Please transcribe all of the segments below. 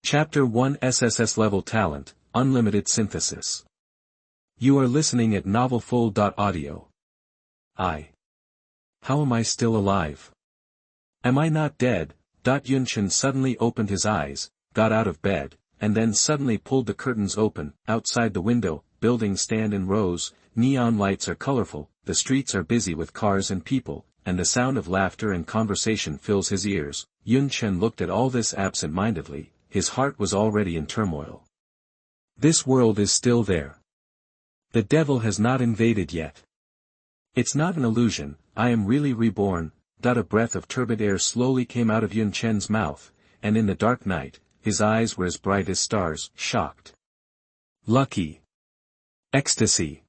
Chapter 1 SSS-level Talent, Unlimited Synthesis. You are listening at novelfull.audio. How am I still alive? Am I not dead? Yunchen suddenly opened his eyes, got out of bed, and then suddenly pulled the curtains open. Outside the window, buildings stand in rows, neon lights are colorful, the streets are busy with cars and people, and the sound of laughter and conversation fills his ears. Yunchen looked at all this absent-mindedly. His heart was already in turmoil. This world is still there. The devil has not invaded yet. It's not an illusion, I am really reborn. A breath of turbid air slowly came out of Yunchen's mouth, and in the dark night, his eyes were as bright as stars, shocked. Lucky. Ecstasy.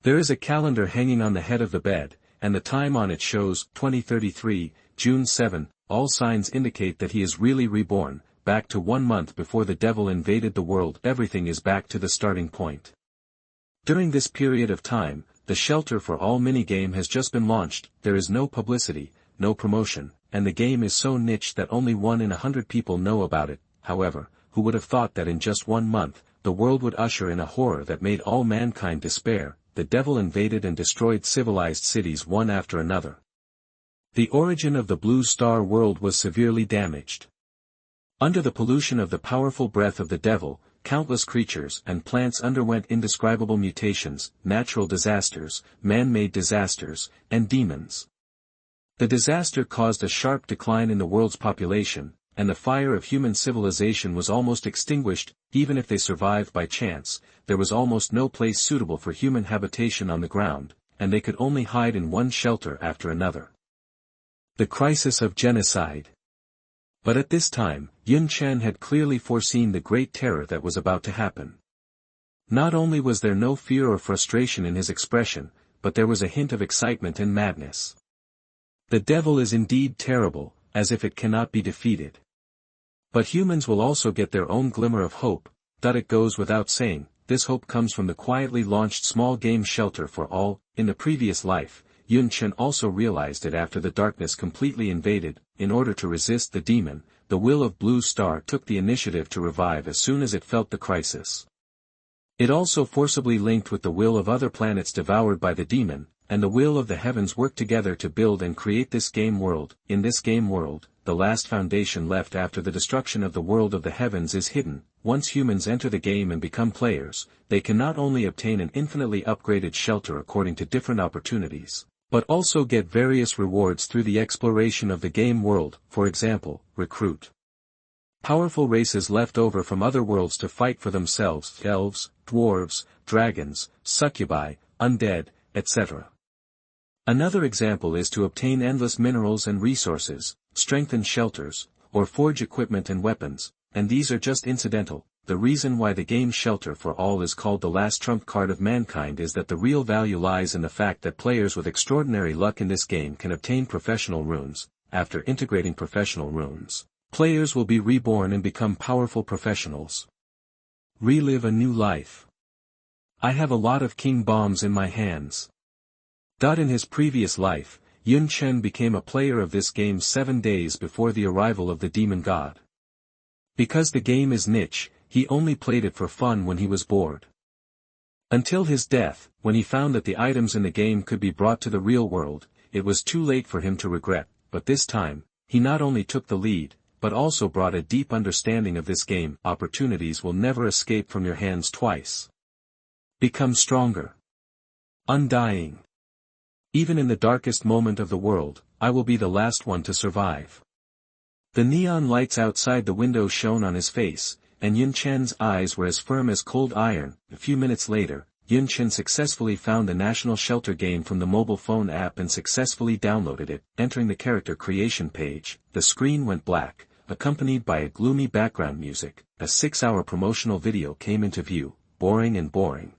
There is a calendar hanging on the head of the bed, and the time on it shows 2033, June 7, all signs indicate that he is really reborn. Back to 1 month before the devil invaded the world, everything is back to the starting point. During this period of time, the Shelter for All minigame has just been launched. There is no publicity, no promotion, and the game is so niche that only 1 in 100 people know about it. However, who would have thought that in just 1 month, the world would usher in a horror that made all mankind despair? The devil invaded and destroyed civilized cities one after another. The origin of the Blue Star world was severely damaged. Under the pollution of the powerful breath of the devil, countless creatures and plants underwent indescribable mutations, natural disasters, man-made disasters, and demons. The disaster caused a sharp decline in the world's population, and the fire of human civilization was almost extinguished. Even if they survived by chance, there was almost no place suitable for human habitation on the ground, and they could only hide in one shelter after another. The crisis of genocide. But at this time, Yunchen had clearly foreseen the great terror that was about to happen. Not only was there no fear or frustration in his expression, but there was a hint of excitement and madness. The devil is indeed terrible, as if it cannot be defeated. But humans will also get their own glimmer of hope. It goes without saying, this hope comes from the quietly launched small game Shelter for All. In the previous life, Yunchen also realized it after the darkness completely invaded. In order to resist the demon, the will of Blue Star took the initiative to revive as soon as it felt the crisis. It also forcibly linked with the will of other planets devoured by the demon, and the will of the heavens worked together to build and create this game world. In this game world, the last foundation left after the destruction of the world of the heavens is hidden. Once humans enter the game and become players, they can not only obtain an infinitely upgraded shelter according to different opportunities, but also get various rewards through the exploration of the game world. For example, recruit powerful races left over from other worlds to fight for themselves: elves, dwarves, dragons, succubi, undead, etc. Another example is to obtain endless minerals and resources, strengthen shelters, or forge equipment and weapons, and these are just incidental. The reason why the game Shelter for All is called the last trump card of mankind is that the real value lies in the fact that players with extraordinary luck in this game can obtain professional runes. After integrating professional runes, players will be reborn and become powerful professionals. Relive a new life. I have a lot of king bombs in my hands. In his previous life, Yunchen became a player of this game 7 days before the arrival of the demon god. Because the game is niche, he only played it for fun when he was bored. Until his death, when he found that the items in the game could be brought to the real world, it was too late for him to regret. But this time, he not only took the lead, but also brought a deep understanding of this game. Opportunities will never escape from your hands twice. Become stronger. Undying. Even in the darkest moment of the world, I will be the last one to survive. The neon lights outside the window shone on his face, and Yunchen's eyes were as firm as cold iron. A few minutes later, Yunchen successfully found the National Shelter game from the mobile phone app and successfully downloaded it. Entering the character creation page, the screen went black, accompanied by a gloomy background music. A 6-hour promotional video came into view, boring and boring.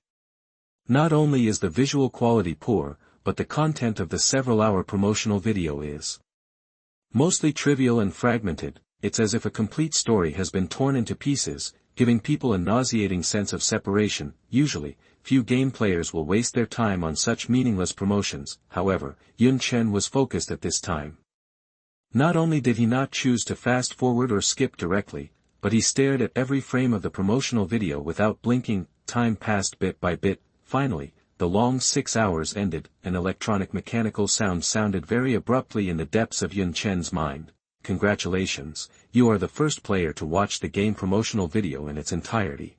Not only is the visual quality poor, but the content of the several-hour promotional video is mostly trivial and fragmented. It's as if a complete story has been torn into pieces, giving people a nauseating sense of separation. Usually, few game players will waste their time on such meaningless promotions. However, Yunchen was focused at this time. Not only did he not choose to fast forward or skip directly, but he stared at every frame of the promotional video without blinking. Time passed bit by bit. Finally, the long 6 hours ended. An electronic mechanical sound sounded very abruptly in the depths of Yun Chen's mind. Congratulations, you are the first player to watch the game promotional video in its entirety.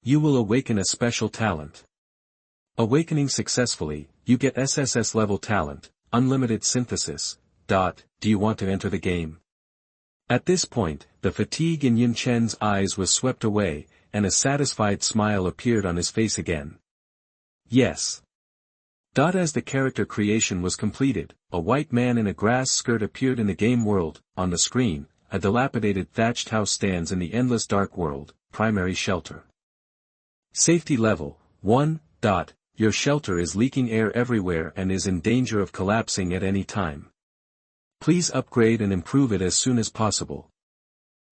You will awaken a special talent. Awakening successfully, you get SSS-level talent, unlimited synthesis. Do you want to enter the game? At this point, the fatigue in Yun Chen's eyes was swept away, and a satisfied smile appeared on his face again. Yes. As the character creation was completed, a white man in a grass skirt appeared in the game world. On the screen, a dilapidated thatched house stands in the endless dark world. Primary shelter. Safety level 1. Your shelter is leaking air everywhere and is in danger of collapsing at any time. Please upgrade and improve it as soon as possible.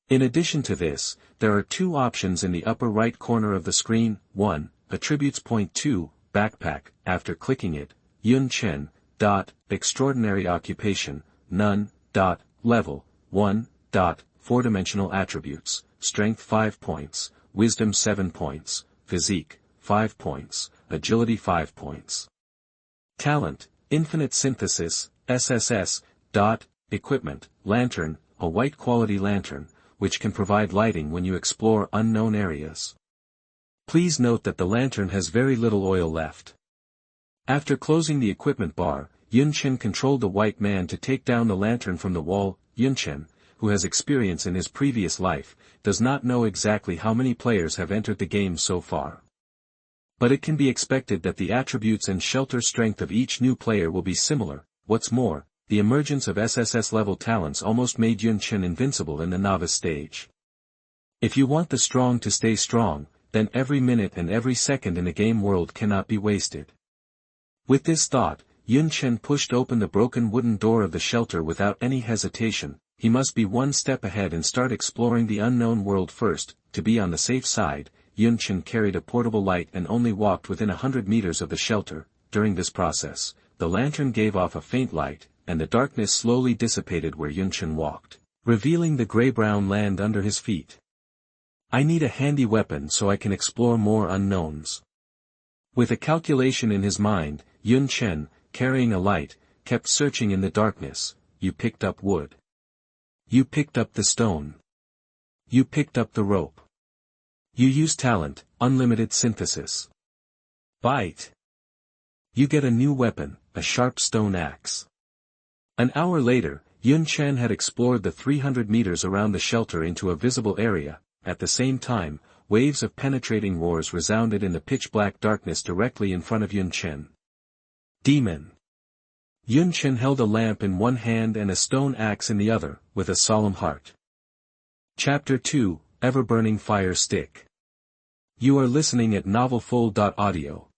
In addition to this, there are 2 options in the upper right corner of the screen. 1. Attributes. 2. Backpack. After clicking it, Yun Chen. Extraordinary occupation. None. Level 1. 4-dimensional attributes. Strength 5 points, Wisdom 7 points, Physique 5 points, Agility 5 points. Talent, Infinite Synthesis, SSS. Equipment, Lantern, a white quality lantern, which can provide lighting when you explore unknown areas. Please note that the lantern has very little oil left. After closing the equipment bar, Yun Chen controlled the white man to take down the lantern from the wall. Yun Chen, who has experience in his previous life, does not know exactly how many players have entered the game so far. But it can be expected that the attributes and shelter strength of each new player will be similar. What's more, the emergence of SSS-level talents almost made Yun Chen invincible in the novice stage. If you want the strong to stay strong, then every minute and every second in the game world cannot be wasted. With this thought, Yun Chen pushed open the broken wooden door of the shelter without any hesitation. He must be one step ahead and start exploring the unknown world first. To be on the safe side, Yun Chen carried a portable light and only walked within 100 meters of the shelter. During this process, the lantern gave off a faint light, and the darkness slowly dissipated where Yun Chen walked, revealing the gray-brown land under his feet. I need a handy weapon so I can explore more unknowns. With a calculation in his mind, Yun Chen, carrying a light, kept searching in the darkness. You picked up wood. You picked up the stone. You picked up the rope. You use talent, unlimited synthesis. Bite. You get a new weapon, a sharp stone axe. An hour later, Yun Chen had explored the 300 meters around the shelter into a visible area. At the same time, waves of penetrating roars resounded in the pitch-black darkness directly in front of Yun Chen. Demon. Yun Chen held a lamp in one hand and a stone axe in the other, with a solemn heart. Chapter 2, Ever-Burning Fire Stick. You are listening at novelfull.audio.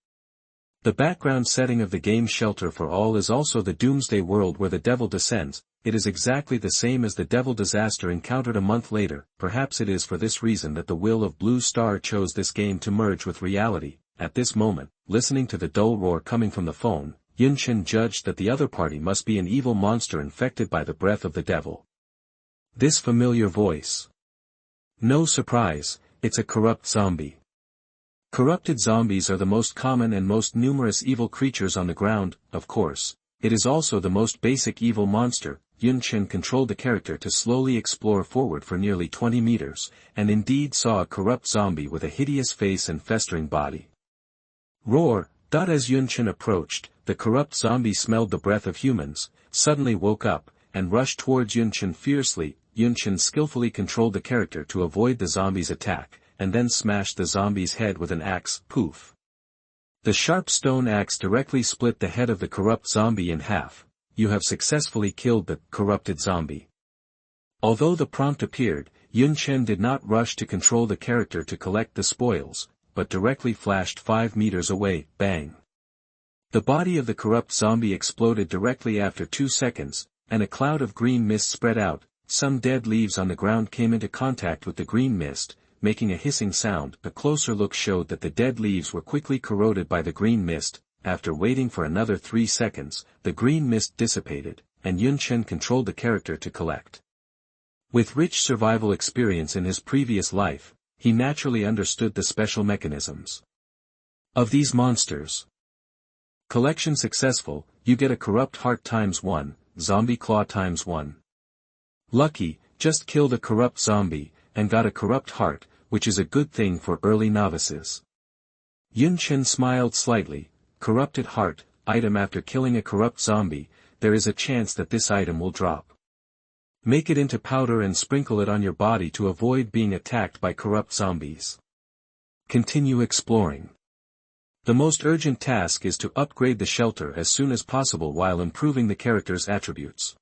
The background setting of the game Shelter for All is also the doomsday world where the devil descends. It is exactly the same as the devil disaster encountered a month later. Perhaps it is for this reason that the will of Blue Star chose this game to merge with reality. At this moment, listening to the dull roar coming from the phone, Yun Chen judged that the other party must be an evil monster infected by the breath of the devil. This familiar voice. No surprise, it's a corrupt zombie. Corrupted zombies are the most common and most numerous evil creatures on the ground. Of course, it is also the most basic evil monster. Yun Chen controlled the character to slowly explore forward for nearly 20 meters, and indeed saw a corrupt zombie with a hideous face and festering body. Roar! As Yun Chen approached, the corrupt zombie smelled the breath of humans, suddenly woke up, and rushed towards Yun Chen fiercely. Yun Chen skillfully controlled the character to avoid the zombie's attack, and then smashed the zombie's head with an axe. Poof! The sharp stone axe directly split the head of the corrupt zombie in half. You have successfully killed the corrupted zombie. Although the prompt appeared, Yun Chen did not rush to control the character to collect the spoils, but directly flashed 5 meters away. Bang! The body of the corrupt zombie exploded directly after 2 seconds, and a cloud of green mist spread out. Some dead leaves on the ground came into contact with the green mist, making a hissing sound. A closer look showed that the dead leaves were quickly corroded by the green mist. After waiting for another 3 seconds, the green mist dissipated, and Yun Chen controlled the character to collect With rich survival experience in his previous life, he naturally understood the special mechanisms of these monsters. Collection successful, you get a corrupt heart ×1, zombie claw ×1. Lucky, just killed a corrupt zombie, and got a corrupt heart, which is a good thing for early novices. Yunchen smiled slightly. Corrupted heart, item after killing a corrupt zombie, there is a chance that this item will drop. Make it into powder and sprinkle it on your body to avoid being attacked by corrupt zombies. Continue exploring. The most urgent task is to upgrade the shelter as soon as possible while improving the character's attributes.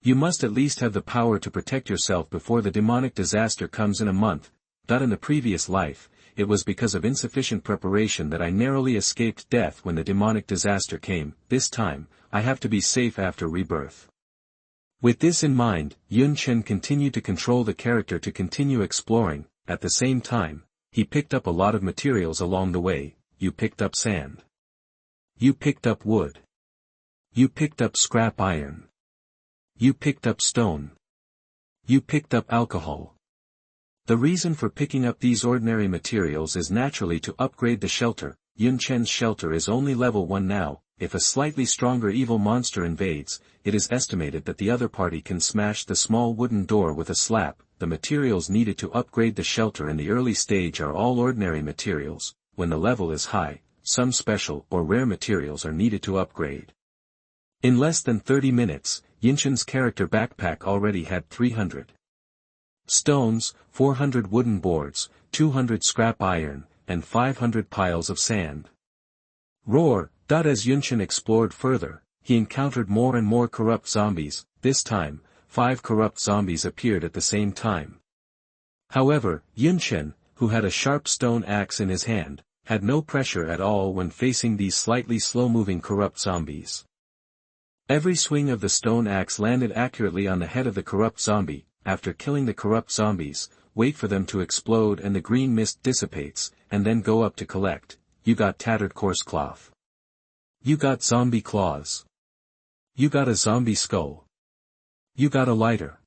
You must at least have the power to protect yourself before the demonic disaster comes in a month. In the previous life, it was because of insufficient preparation that I narrowly escaped death when the demonic disaster came. This time, I have to be safe after rebirth. With this in mind, Yunchen continued to control the character to continue exploring. At the same time, he picked up a lot of materials along the way. You picked up sand. You picked up wood. You picked up scrap iron. You picked up stone. You picked up alcohol. The reason for picking up these ordinary materials is naturally to upgrade the shelter. Yunchen's shelter is only level 1 now. If a slightly stronger evil monster invades, it is estimated that the other party can smash the small wooden door with a slap. The materials needed to upgrade the shelter in the early stage are all ordinary materials. When the level is high, some special or rare materials are needed to upgrade. In less than 30 minutes, Yunchen's character backpack already had 300 stones, 400 wooden boards, 200 scrap iron, and 500 piles of sand. Roar! As Yunchen explored further, he encountered more and more corrupt zombies. This time, 5 corrupt zombies appeared at the same time. However, Yunchen, who had a sharp stone axe in his hand, had no pressure at all when facing these slightly slow-moving corrupt zombies. Every swing of the stone axe landed accurately on the head of the corrupt zombie. After killing the corrupt zombies, wait for them to explode and the green mist dissipates, and then go up to collect. You got tattered coarse cloth. You got zombie claws. You got a zombie skull. You got a lighter.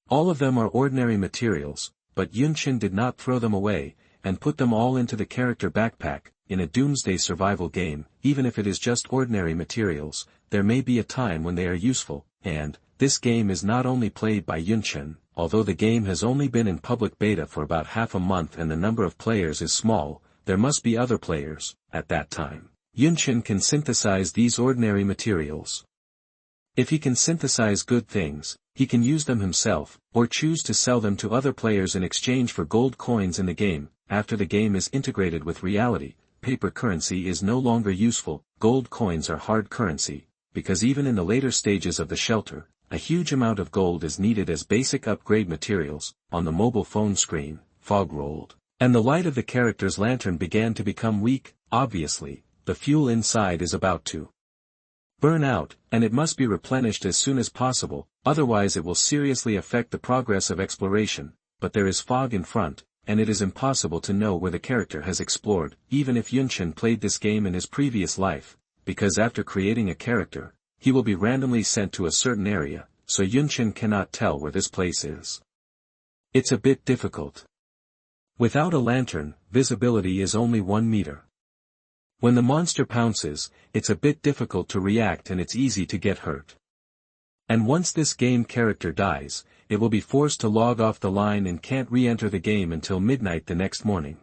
All of them are ordinary materials, but Yunchen did not throw them away, and put them all into the character backpack. In a doomsday survival game, even if it is just ordinary materials, there may be a time when they are useful, and this game is not only played by Yunchen, although the game has only been in public beta for about half a month and the number of players is small, there must be other players. At that time, Yunchen can synthesize these ordinary materials. If he can synthesize good things, he can use them himself, or choose to sell them to other players in exchange for gold coins in the game. After the game is integrated with reality, paper currency is no longer useful. Gold coins are hard currency, because even in the later stages of the shelter, a huge amount of gold is needed as basic upgrade materials. On the mobile phone screen, fog rolled, and the light of the character's lantern began to become weak. Obviously, the fuel inside is about to burn out, and it must be replenished as soon as possible, otherwise it will seriously affect the progress of exploration. But there is fog in front, and it is impossible to know where the character has explored, even if Yunchen played this game in his previous life, because after creating a character, he will be randomly sent to a certain area, so Yunchen cannot tell where this place is. It's a bit difficult. Without a lantern, visibility is only 1 meter. When the monster pounces, it's a bit difficult to react and it's easy to get hurt. And once this game character dies, it will be forced to log off the line and can't re-enter the game until midnight the next morning.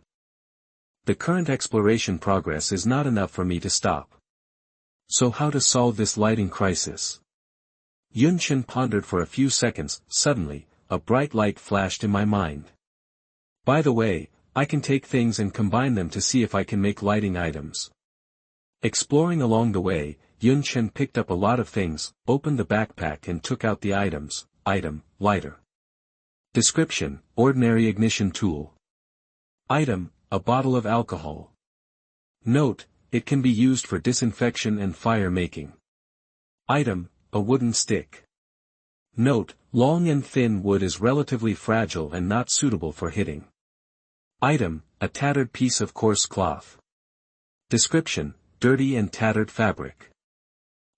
The current exploration progress is not enough for me to stop. So how to solve this lighting crisis? Yunchen pondered for a few seconds. Suddenly, a bright light flashed in my mind. By the way, I can take things and combine them to see if I can make lighting items. Exploring along the way, Yunchen picked up a lot of things, opened the backpack and took out the items. Item, lighter. Description, ordinary ignition tool. Item, a bottle of alcohol. Note, it can be used for disinfection and fire making. Item, a wooden stick. Note, long and thin wood is relatively fragile and not suitable for hitting. Item, a tattered piece of coarse cloth. Description, dirty and tattered fabric.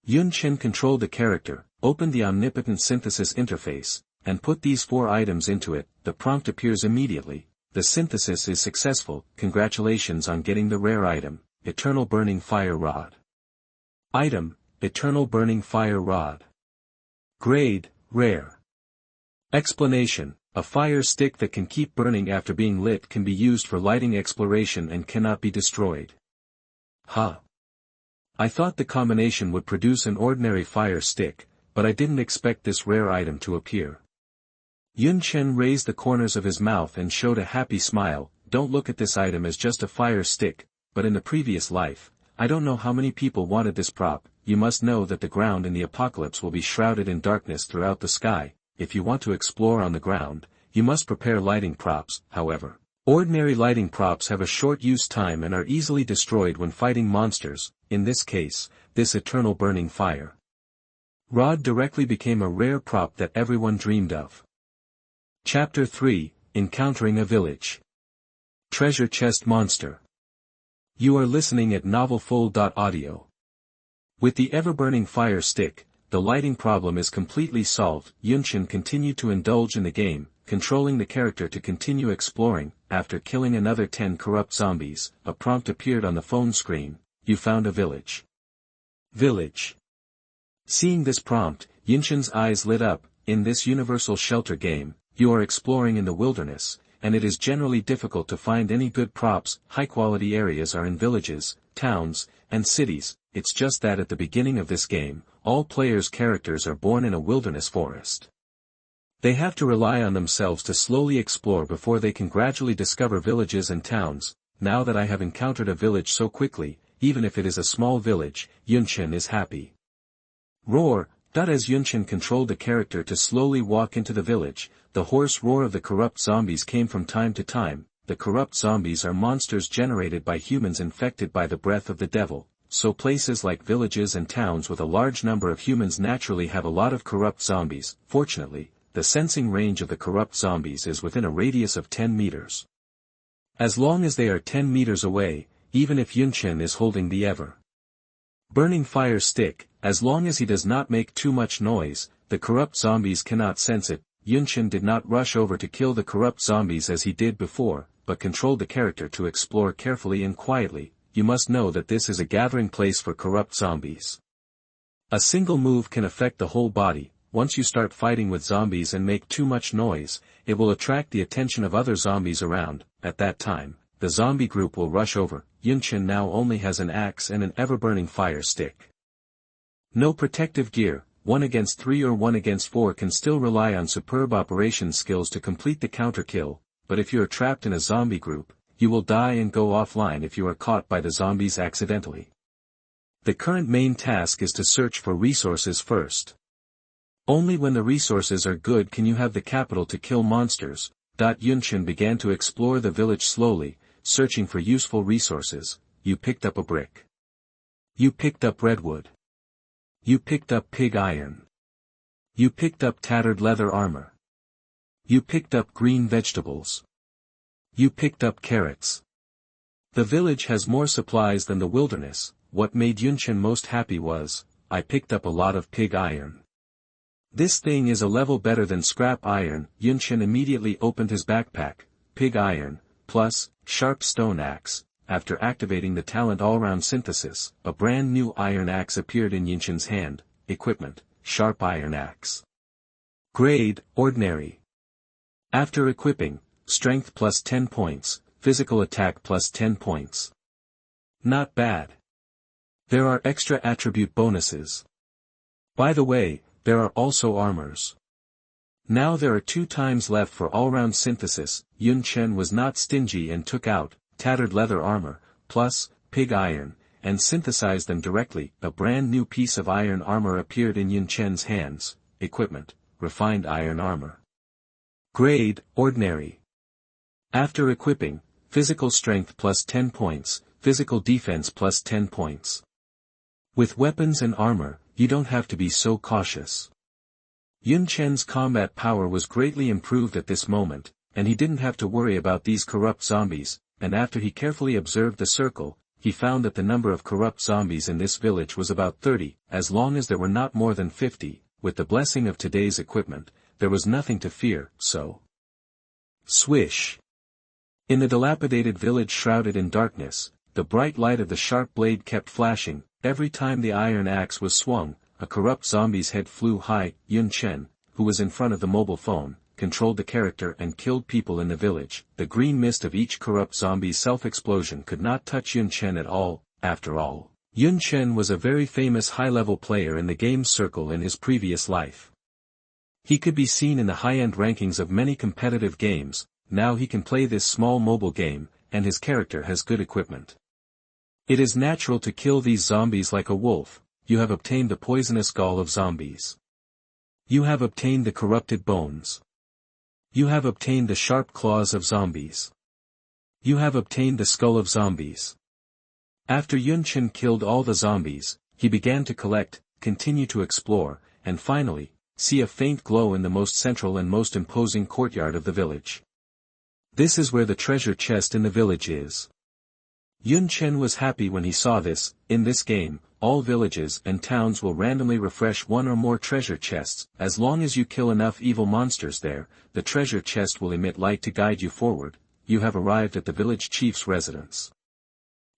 Yunchen controlled the character, opened the omnipotent synthesis interface, and put these 4 items into it. The prompt appears immediately. The synthesis is successful. Congratulations on getting the rare item, Eternal Burning Fire Rod. Item, Eternal Burning Fire Rod. Grade, Rare. Explanation: a fire stick that can keep burning after being lit can be used for lighting exploration and cannot be destroyed. Huh. I thought the combination would produce an ordinary fire stick, but I didn't expect this rare item to appear. Yun Chen raised the corners of his mouth and showed a happy smile. Don't look at this item as just a fire stick, but in the previous life, I don't know how many people wanted this prop. You must know that the ground in the apocalypse will be shrouded in darkness throughout the sky. If you want to explore on the ground, you must prepare lighting props. However, ordinary lighting props have a short use time and are easily destroyed when fighting monsters. In this case, this eternal burning fire rod directly became a rare prop that everyone dreamed of. Chapter 3, Encountering a Village. Treasure Chest Monster. You are listening at novelfull.audio. With the ever-burning fire stick, the lighting problem is completely solved. Yunchen continued to indulge in the game, controlling the character to continue exploring. After killing another 10 corrupt zombies, a prompt appeared on the phone screen. You found a village. Village. Seeing this prompt, Yunchen's eyes lit up. In this universal shelter game, you are exploring in the wilderness, and it is generally difficult to find any good props. High-quality areas are in villages, towns, and cities. It's just that at the beginning of this game, all players' characters are born in a wilderness forest. They have to rely on themselves to slowly explore before they can gradually discover villages and towns. Now that I have encountered a village so quickly, even if it is a small village, Yunchen is happy. Roar. As Yunchen controlled the character to slowly walk into the village, the hoarse roar of the corrupt zombies came from time to time. The corrupt zombies are monsters generated by humans infected by the breath of the devil, so places like villages and towns with a large number of humans naturally have a lot of corrupt zombies. Fortunately, the sensing range of the corrupt zombies is within a radius of 10 meters. As long as they are 10 meters away, even if Yunchen is holding the ever-burning fire stick, as long as he does not make too much noise, the corrupt zombies cannot sense it. Yunchen did not rush over to kill the corrupt zombies as he did before, but controlled the character to explore carefully and quietly. You must know that this is a gathering place for corrupt zombies. A single move can affect the whole body. Once you start fighting with zombies and make too much noise, it will attract the attention of other zombies around. At that time, the zombie group will rush over. Yunchen now only has an axe and an ever-burning fire stick. No protective gear. 1 against 3 or 1 against 4 can still rely on superb operation skills to complete the counter kill, but if you are trapped in a zombie group, you will die and go offline if you are caught by the zombies accidentally. The current main task is to search for resources first. Only when the resources are good can you have the capital to kill monsters. Yunchen began to explore the village slowly, searching for useful resources. You picked up a brick. You picked up redwood. You picked up pig iron. You picked up tattered leather armor. You picked up green vegetables. You picked up carrots. The village has more supplies than the wilderness. What made Yunchen most happy was, I picked up a lot of pig iron. This thing is a level better than scrap iron. Yunchen immediately opened his backpack. Pig iron, plus, sharp stone axe. After activating the talent all-round synthesis, a brand new iron axe appeared in Yunchen's hand. Equipment, sharp iron axe. Grade, ordinary. After equipping, strength plus 10 points, physical attack plus 10 points. Not bad. There are extra attribute bonuses. By the way, there are also armors. Now there are 2 times left for all-round synthesis. Yunchen was not stingy and took out tattered leather armor, plus, pig iron, and synthesized them directly. A brand new piece of iron armor appeared in Yunchen's hands. Equipment, refined iron armor. Grade, ordinary. After equipping, physical strength plus 10 points, physical defense plus 10 points. With weapons and armor, you don't have to be so cautious. Yunchen's combat power was greatly improved at this moment, and he didn't have to worry about these corrupt zombies. And after he carefully observed the circle, he found that the number of corrupt zombies in this village was about 30, as long as there were not more than 50. With the blessing of today's equipment, there was nothing to fear, so. Swish. In the dilapidated village shrouded in darkness, the bright light of the sharp blade kept flashing. Every time the iron axe was swung, a corrupt zombie's head flew high. Yun Chen, who was in front of the mobile phone, controlled the character and killed people in the village. The green mist of each corrupt zombie's self-explosion could not touch Yun Chen at all. After all, Yun Chen was a very famous high-level player in the game's circle in his previous life. He could be seen in the high-end rankings of many competitive games. Now he can play this small mobile game, and his character has good equipment. It is natural to kill these zombies like a wolf. You have obtained the poisonous gall of zombies. You have obtained the corrupted bones. You have obtained the sharp claws of zombies. You have obtained the skull of zombies. After Yun Chen killed all the zombies, he began to collect, continue to explore, and finally, see a faint glow in the most central and most imposing courtyard of the village. This is where the treasure chest in the village is. Yun Chen was happy when he saw this. In this game, all villages and towns will randomly refresh one or more treasure chests. As long as you kill enough evil monsters there, the treasure chest will emit light to guide you forward. You have arrived at the village chief's residence.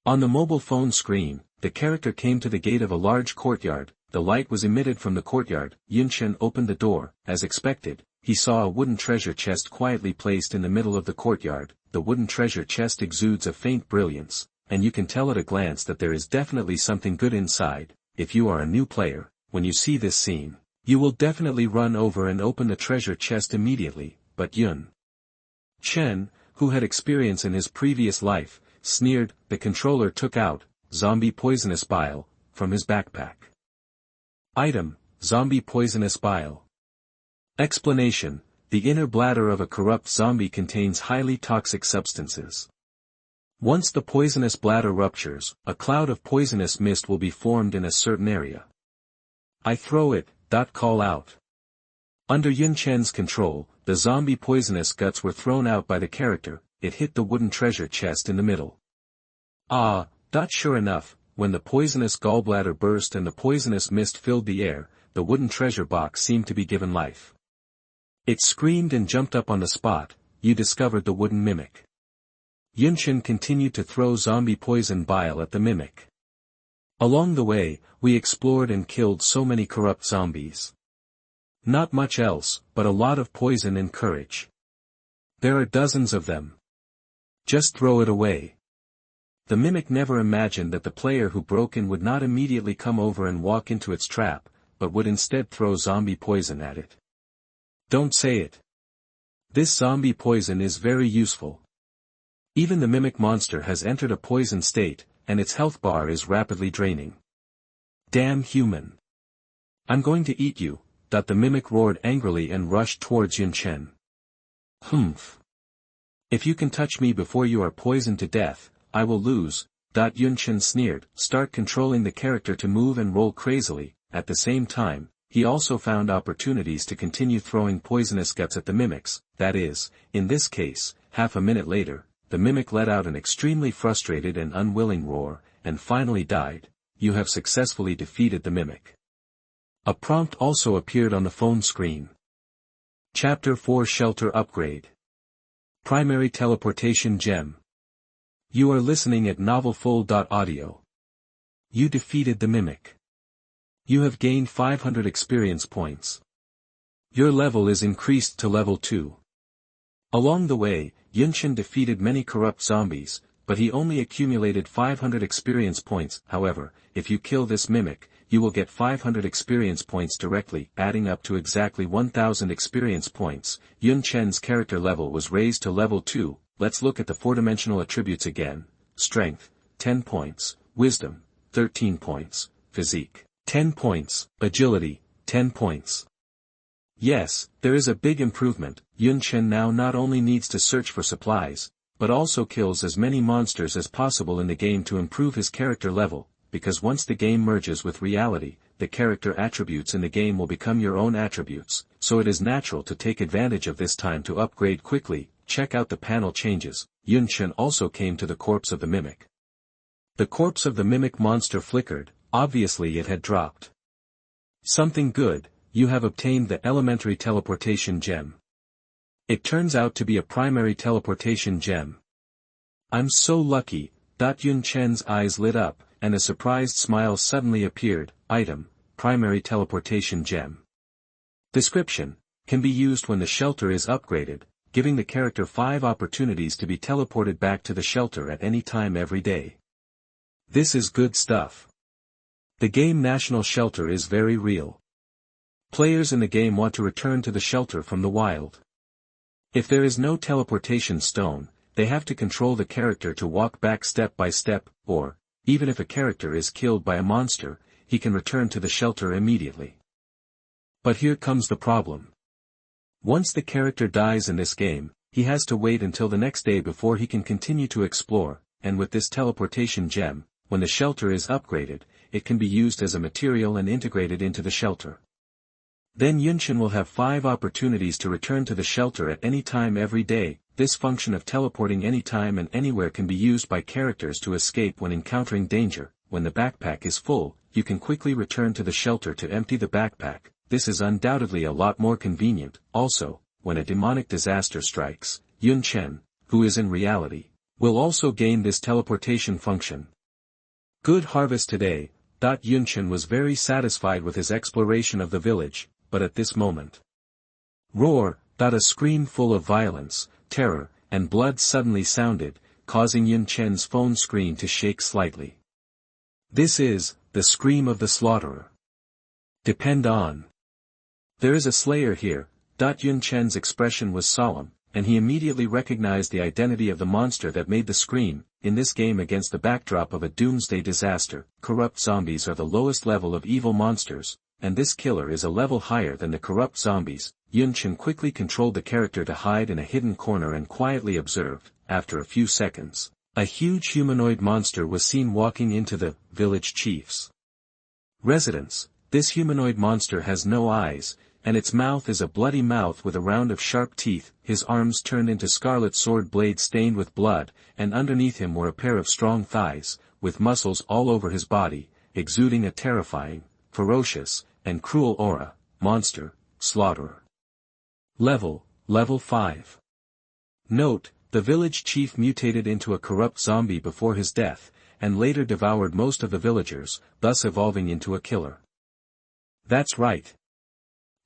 On the mobile phone screen, the character came to the gate of a large courtyard. The light was emitted from the courtyard. Yun Chen opened the door. As expected, he saw a wooden treasure chest quietly placed in the middle of the courtyard. The wooden treasure chest exudes a faint brilliance, and you can tell at a glance that there is definitely something good inside. If you are a new player, when you see this scene, you will definitely run over and open the treasure chest immediately. But Yun Chen, who had experience in his previous life, sneered. The controller took out zombie poisonous bile from his backpack. Item: zombie poisonous bile. Explanation: the inner bladder of a corrupt zombie contains highly toxic substances. Once the poisonous bladder ruptures, a cloud of poisonous mist will be formed in a certain area. I throw it. Call out. Under Yun Chen's control, the zombie poisonous guts were thrown out by the character. It hit the wooden treasure chest in the middle. Sure enough, when the poisonous gallbladder burst and the poisonous mist filled the air, the wooden treasure box seemed to be given life. It screamed and jumped up on the spot. You discovered the wooden mimic. Yun Chen continued to throw zombie poison bile at the mimic. Along the way, we explored and killed so many corrupt zombies. Not much else, but a lot of poison and courage. There are dozens of them. Just throw it away. The mimic never imagined that the player who broke in would not immediately come over and walk into its trap, but would instead throw zombie poison at it. Don't say it. This zombie poison is very useful. Even the mimic monster has entered a poison state, and its health bar is rapidly draining. Damn human. I'm going to eat you. The mimic roared angrily and rushed towards Yun Chen. Humph. If you can touch me before you are poisoned to death, I will lose. Yun Chen sneered. Start controlling the character to move and roll crazily. At the same time, he also found opportunities to continue throwing poisonous guts at the mimics. That is, in this case, half a minute later, the mimic let out an extremely frustrated and unwilling roar, and finally died. You have successfully defeated the mimic. A prompt also appeared on the phone screen. Chapter 4 Shelter Upgrade. Primary Teleportation Gem. You are listening at novelfull.audio. You defeated the mimic. You have gained 500 experience points. Your level is increased to level 2. Along the way, Yun Chen defeated many corrupt zombies, but he only accumulated 500 experience points. However, if you kill this mimic, you will get 500 experience points directly, adding up to exactly 1000 experience points. Yun Chen's character level was raised to level 2. Let's look at the four-dimensional attributes again. Strength, 10 points, Wisdom, 13 points, Physique, 10 points, Agility, 10 points. Yes, there is a big improvement. Yun Chen now not only needs to search for supplies, but also kills as many monsters as possible in the game to improve his character level, because once the game merges with reality, the character attributes in the game will become your own attributes, so it is natural to take advantage of this time to upgrade quickly. Check out the panel changes. Yun Chen also came to the corpse of the mimic. The corpse of the mimic monster flickered. Obviously it had dropped something good. you have obtained the elementary teleportation gem. It turns out to be a primary teleportation gem. I'm so lucky. Yun Chen's eyes lit up, and a surprised smile suddenly appeared. Item, primary teleportation gem. Description, can be used when the shelter is upgraded, giving the character 5 opportunities to be teleported back to the shelter at any time every day. This is good stuff. The game National Shelter is very real. Players in the game want to return to the shelter from the wild. If there is no teleportation stone, they have to control the character to walk back step by step, or, even if a character is killed by a monster, he can return to the shelter immediately. But here comes the problem. Once the character dies in this game, he has to wait until the next day before he can continue to explore, and with this teleportation gem, when the shelter is upgraded, it can be used as a material and integrated into the shelter. Then Yunchen will have 5 opportunities to return to the shelter at any time every day. This function of teleporting anytime and anywhere can be used by characters to escape when encountering danger. When the backpack is full, you can quickly return to the shelter to empty the backpack. This is undoubtedly a lot more convenient. Also, when a demonic disaster strikes, Yun Chen, who is in reality, will also gain this teleportation function. Good harvest today. Yun Chen was very satisfied with his exploration of the village, but at this moment. Roar! A scream full of violence, terror, and blood suddenly sounded, causing Yun Chen's phone screen to shake slightly. This is the scream of the slaughterer. Depend on. There is a slayer here. Yun Chen's expression was solemn, and he immediately recognized the identity of the monster that made the scream. In this game against the backdrop of a doomsday disaster, corrupt zombies are the lowest level of evil monsters, and this killer is a level higher than the corrupt zombies. Yun Chen quickly controlled the character to hide in a hidden corner and quietly observed. After a few seconds, a huge humanoid monster was seen walking into the village chief's residence. This humanoid monster has no eyes, and its mouth is a bloody mouth with a round of sharp teeth. His arms turned into scarlet sword blades stained with blood, and underneath him were a pair of strong thighs, with muscles all over his body, exuding a terrifying, ferocious, and cruel aura. Monster, slaughterer. Level 5. Note, the village chief mutated into a corrupt zombie before his death, and later devoured most of the villagers, thus evolving into a killer. That's right.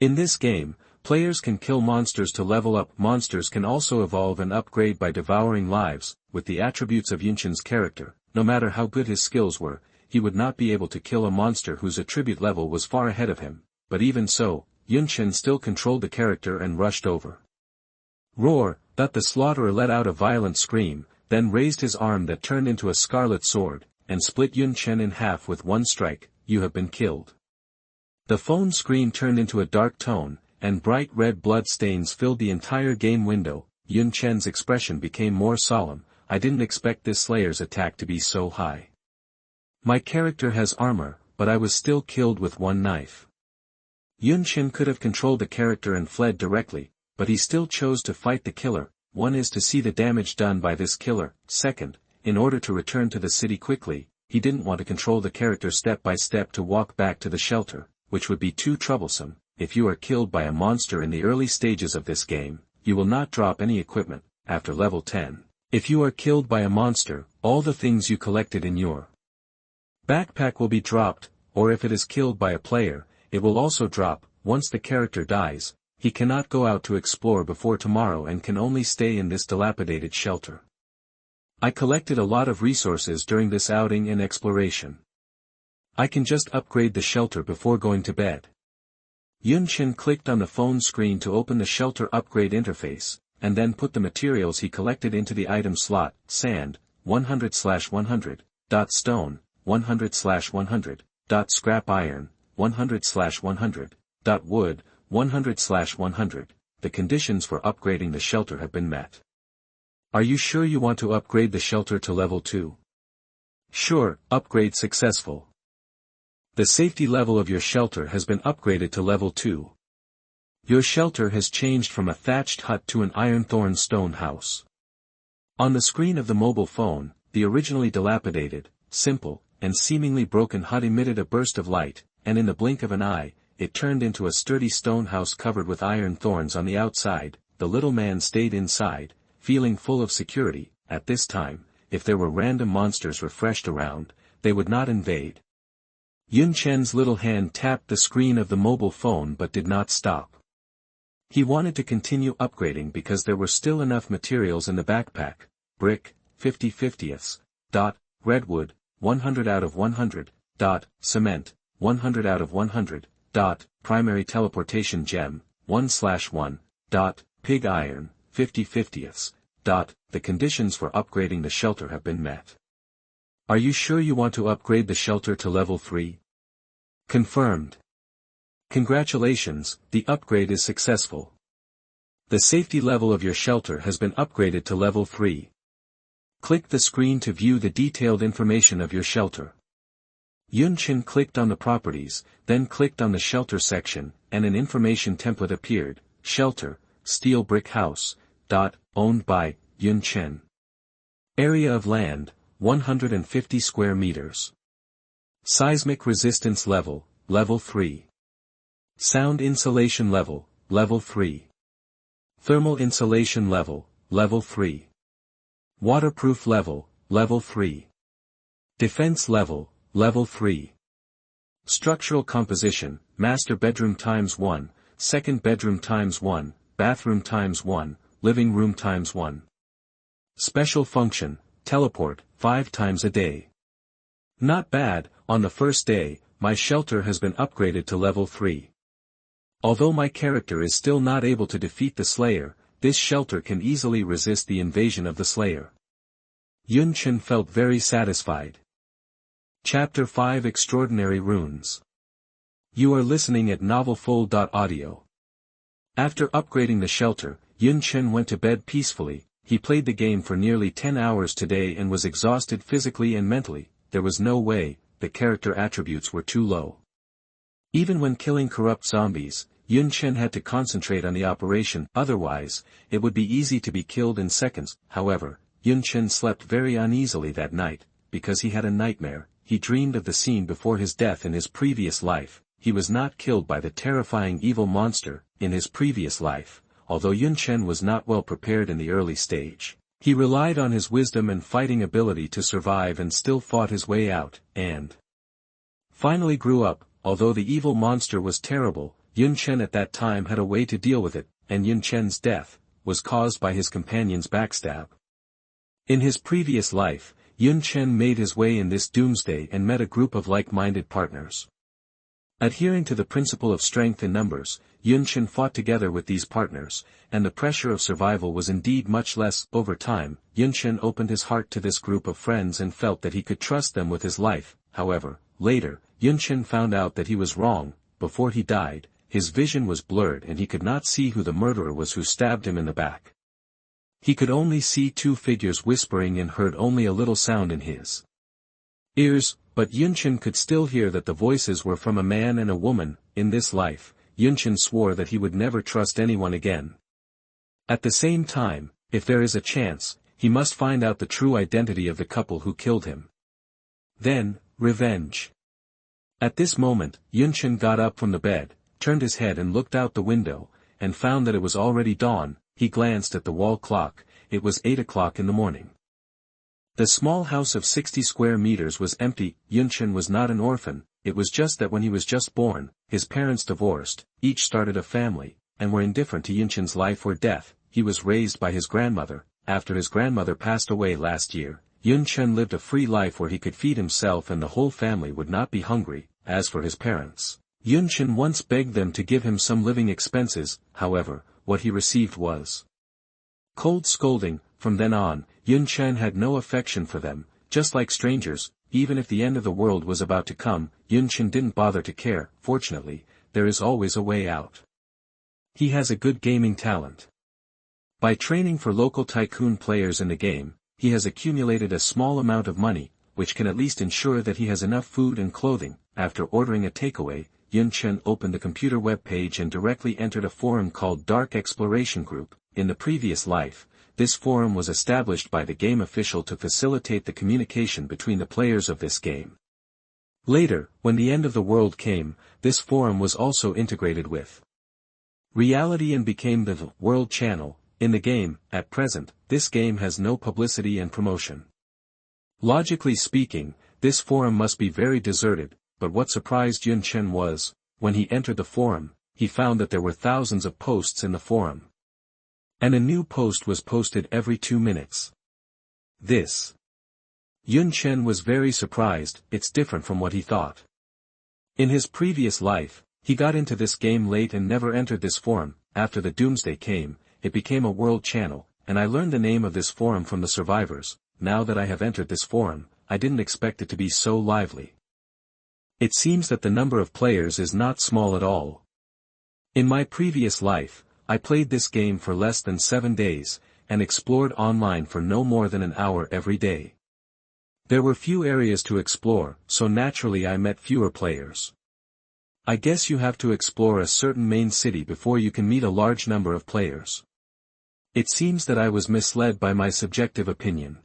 In this game, players can kill monsters to level up. Monsters can also evolve and upgrade by devouring lives. With the attributes of Yunchen's character, no matter how good his skills were, he would not be able to kill a monster whose attribute level was far ahead of him, but even so, Yun Chen still controlled the character and rushed over. Roar! The slaughterer let out a violent scream, then raised his arm that turned into a scarlet sword, and split Yun Chen in half with one strike. You have been killed. The phone screen turned into a dark tone, and bright red blood stains filled the entire game window. Yun Chen's expression became more solemn. I didn't expect this slayer's attack to be so high. My character has armor, but I was still killed with one knife. Yun Chen could have controlled the character and fled directly, but he still chose to fight the killer. One is to see the damage done by this killer. Second, in order to return to the city quickly, he didn't want to control the character step by step to walk back to the shelter, which would be too troublesome. If you are killed by a monster in the early stages of this game, you will not drop any equipment. After level 10, if you are killed by a monster, all the things you collected in your backpack will be dropped, or if it is killed by a player, it will also drop. Once the character dies, he cannot go out to explore before tomorrow and can only stay in this dilapidated shelter. I collected a lot of resources during this outing and exploration. I can just upgrade the shelter before going to bed. Yun Chen clicked on the phone screen to open the shelter upgrade interface, and then put the materials he collected into the item slot. Sand, 100/100, stone, 100/100, scrap iron, 100/100, wood, 100/100. The conditions for upgrading the shelter have been met. Are you sure you want to upgrade the shelter to level 2? Sure, upgrade successful. The safety level of your shelter has been upgraded to level 2. Your shelter has changed from a thatched hut to an iron-thorn stone house. On the screen of the mobile phone, the originally dilapidated, simple, and seemingly broken hut emitted a burst of light, and in the blink of an eye, it turned into a sturdy stone house covered with iron thorns on the outside. The little man stayed inside, feeling full of security. At this time, if there were random monsters refreshed around, they would not invade. Yun Chen's little hand tapped the screen of the mobile phone but did not stop. He wanted to continue upgrading because there were still enough materials in the backpack: brick, 50/50ths, redwood, 100 out of 100, cement, 100 out of 100, primary teleportation gem, 1/1, pig iron, 50/50ths, the conditions for upgrading the shelter have been met. Are you sure you want to upgrade the shelter to level 3? Confirmed. Congratulations, the upgrade is successful. The safety level of your shelter has been upgraded to level 3. Click the screen to view the detailed information of your shelter. Yun Chen clicked on the properties, then clicked on the shelter section, and an information template appeared: shelter, steel brick house, owned by Yun Chen. Area of land, 150 square meters. Seismic resistance level, level 3. Sound insulation level, level 3. Thermal insulation level, level 3. Waterproof level, level 3. Defense level, level 3. Structural composition: master bedroom ×1, second bedroom ×1, bathroom ×1, living room ×1. Special function: teleport, 5 times a day. Not bad. On the first day, my shelter has been upgraded to level 3. Although my character is still not able to defeat the Slayer, this shelter can easily resist the invasion of the Slayer. Yun Chen felt very satisfied. Chapter 5: Extraordinary Runes. You are listening at novelfull.audio. After upgrading the shelter, Yun Chen went to bed peacefully. He played the game for nearly 10 hours today and was exhausted physically and mentally. There was no way, the character attributes were too low. Even when killing corrupt zombies, Yun Chen had to concentrate on the operation, otherwise, it would be easy to be killed in seconds. However, Yun Chen slept very uneasily that night, because he had a nightmare. He dreamed of the scene before his death in his previous life. He was not killed by the terrifying evil monster in his previous life, although Yun Chen was not well prepared in the early stage. He relied on his wisdom and fighting ability to survive and still fought his way out, and finally grew up. Although the evil monster was terrible, Yun Chen at that time had a way to deal with it, and Yun Chen's death was caused by his companion's backstab. In his previous life, Yun Chen made his way in this doomsday and met a group of like-minded partners. Adhering to the principle of strength in numbers, Yun Chen fought together with these partners, and the pressure of survival was indeed much less. Over time, Yun Chen opened his heart to this group of friends and felt that he could trust them with his life. However, later, Yun Chen found out that he was wrong. Before he died, his vision was blurred and he could not see who the murderer was who stabbed him in the back. He could only see two figures whispering and heard only a little sound in his ears, but Yun Chen could still hear that the voices were from a man and a woman. In this life, Yun Chen swore that he would never trust anyone again. At the same time, if there is a chance, he must find out the true identity of the couple who killed him. Then, revenge. At this moment, Yun Chen got up from the bed, turned his head and looked out the window, and found that it was already dawn. He glanced at the wall clock. It was 8 o'clock in the morning. The small house of 60 square meters was empty. Yun Chen was not an orphan. It was just that when he was just born, his parents divorced, each started a family, and were indifferent to Yun Chen's life or death. He was raised by his grandmother. After his grandmother passed away last year, Yun Chen lived a free life where he could feed himself and the whole family would not be hungry. As for his parents, Yun Chen once begged them to give him some living expenses. However, what he received was cold scolding. From then on, Yun Chen had no affection for them, just like strangers. Even if the end of the world was about to come, Yun Chen didn't bother to care. Fortunately, there is always a way out. He has a good gaming talent. By training for local tycoon players in the game, he has accumulated a small amount of money, which can at least ensure that he has enough food and clothing. After ordering a takeaway, Yun Chen opened the computer web page and directly entered a forum called Dark Exploration Group. In the previous life, this forum was established by the game official to facilitate the communication between the players of this game. Later, when the end of the world came, this forum was also integrated with reality and became the World Channel. In the game. At present, this game has no publicity and promotion. Logically speaking, this forum must be very deserted, but what surprised Yun Chen was, when he entered the forum, he found that there were thousands of posts in the forum. And a new post was posted every 2 minutes. Yun Chen was very surprised. It's different from what he thought. In his previous life, he got into this game late and never entered this forum. After the doomsday came, it became a world channel, and I learned the name of this forum from the survivors. Now that I have entered this forum, I didn't expect it to be so lively. It seems that the number of players is not small at all. In my previous life, I played this game for less than 7 days, and explored online for no more than an hour every day. There were few areas to explore, so naturally I met fewer players. I guess you have to explore a certain main city before you can meet a large number of players. It seems that I was misled by my subjective opinion.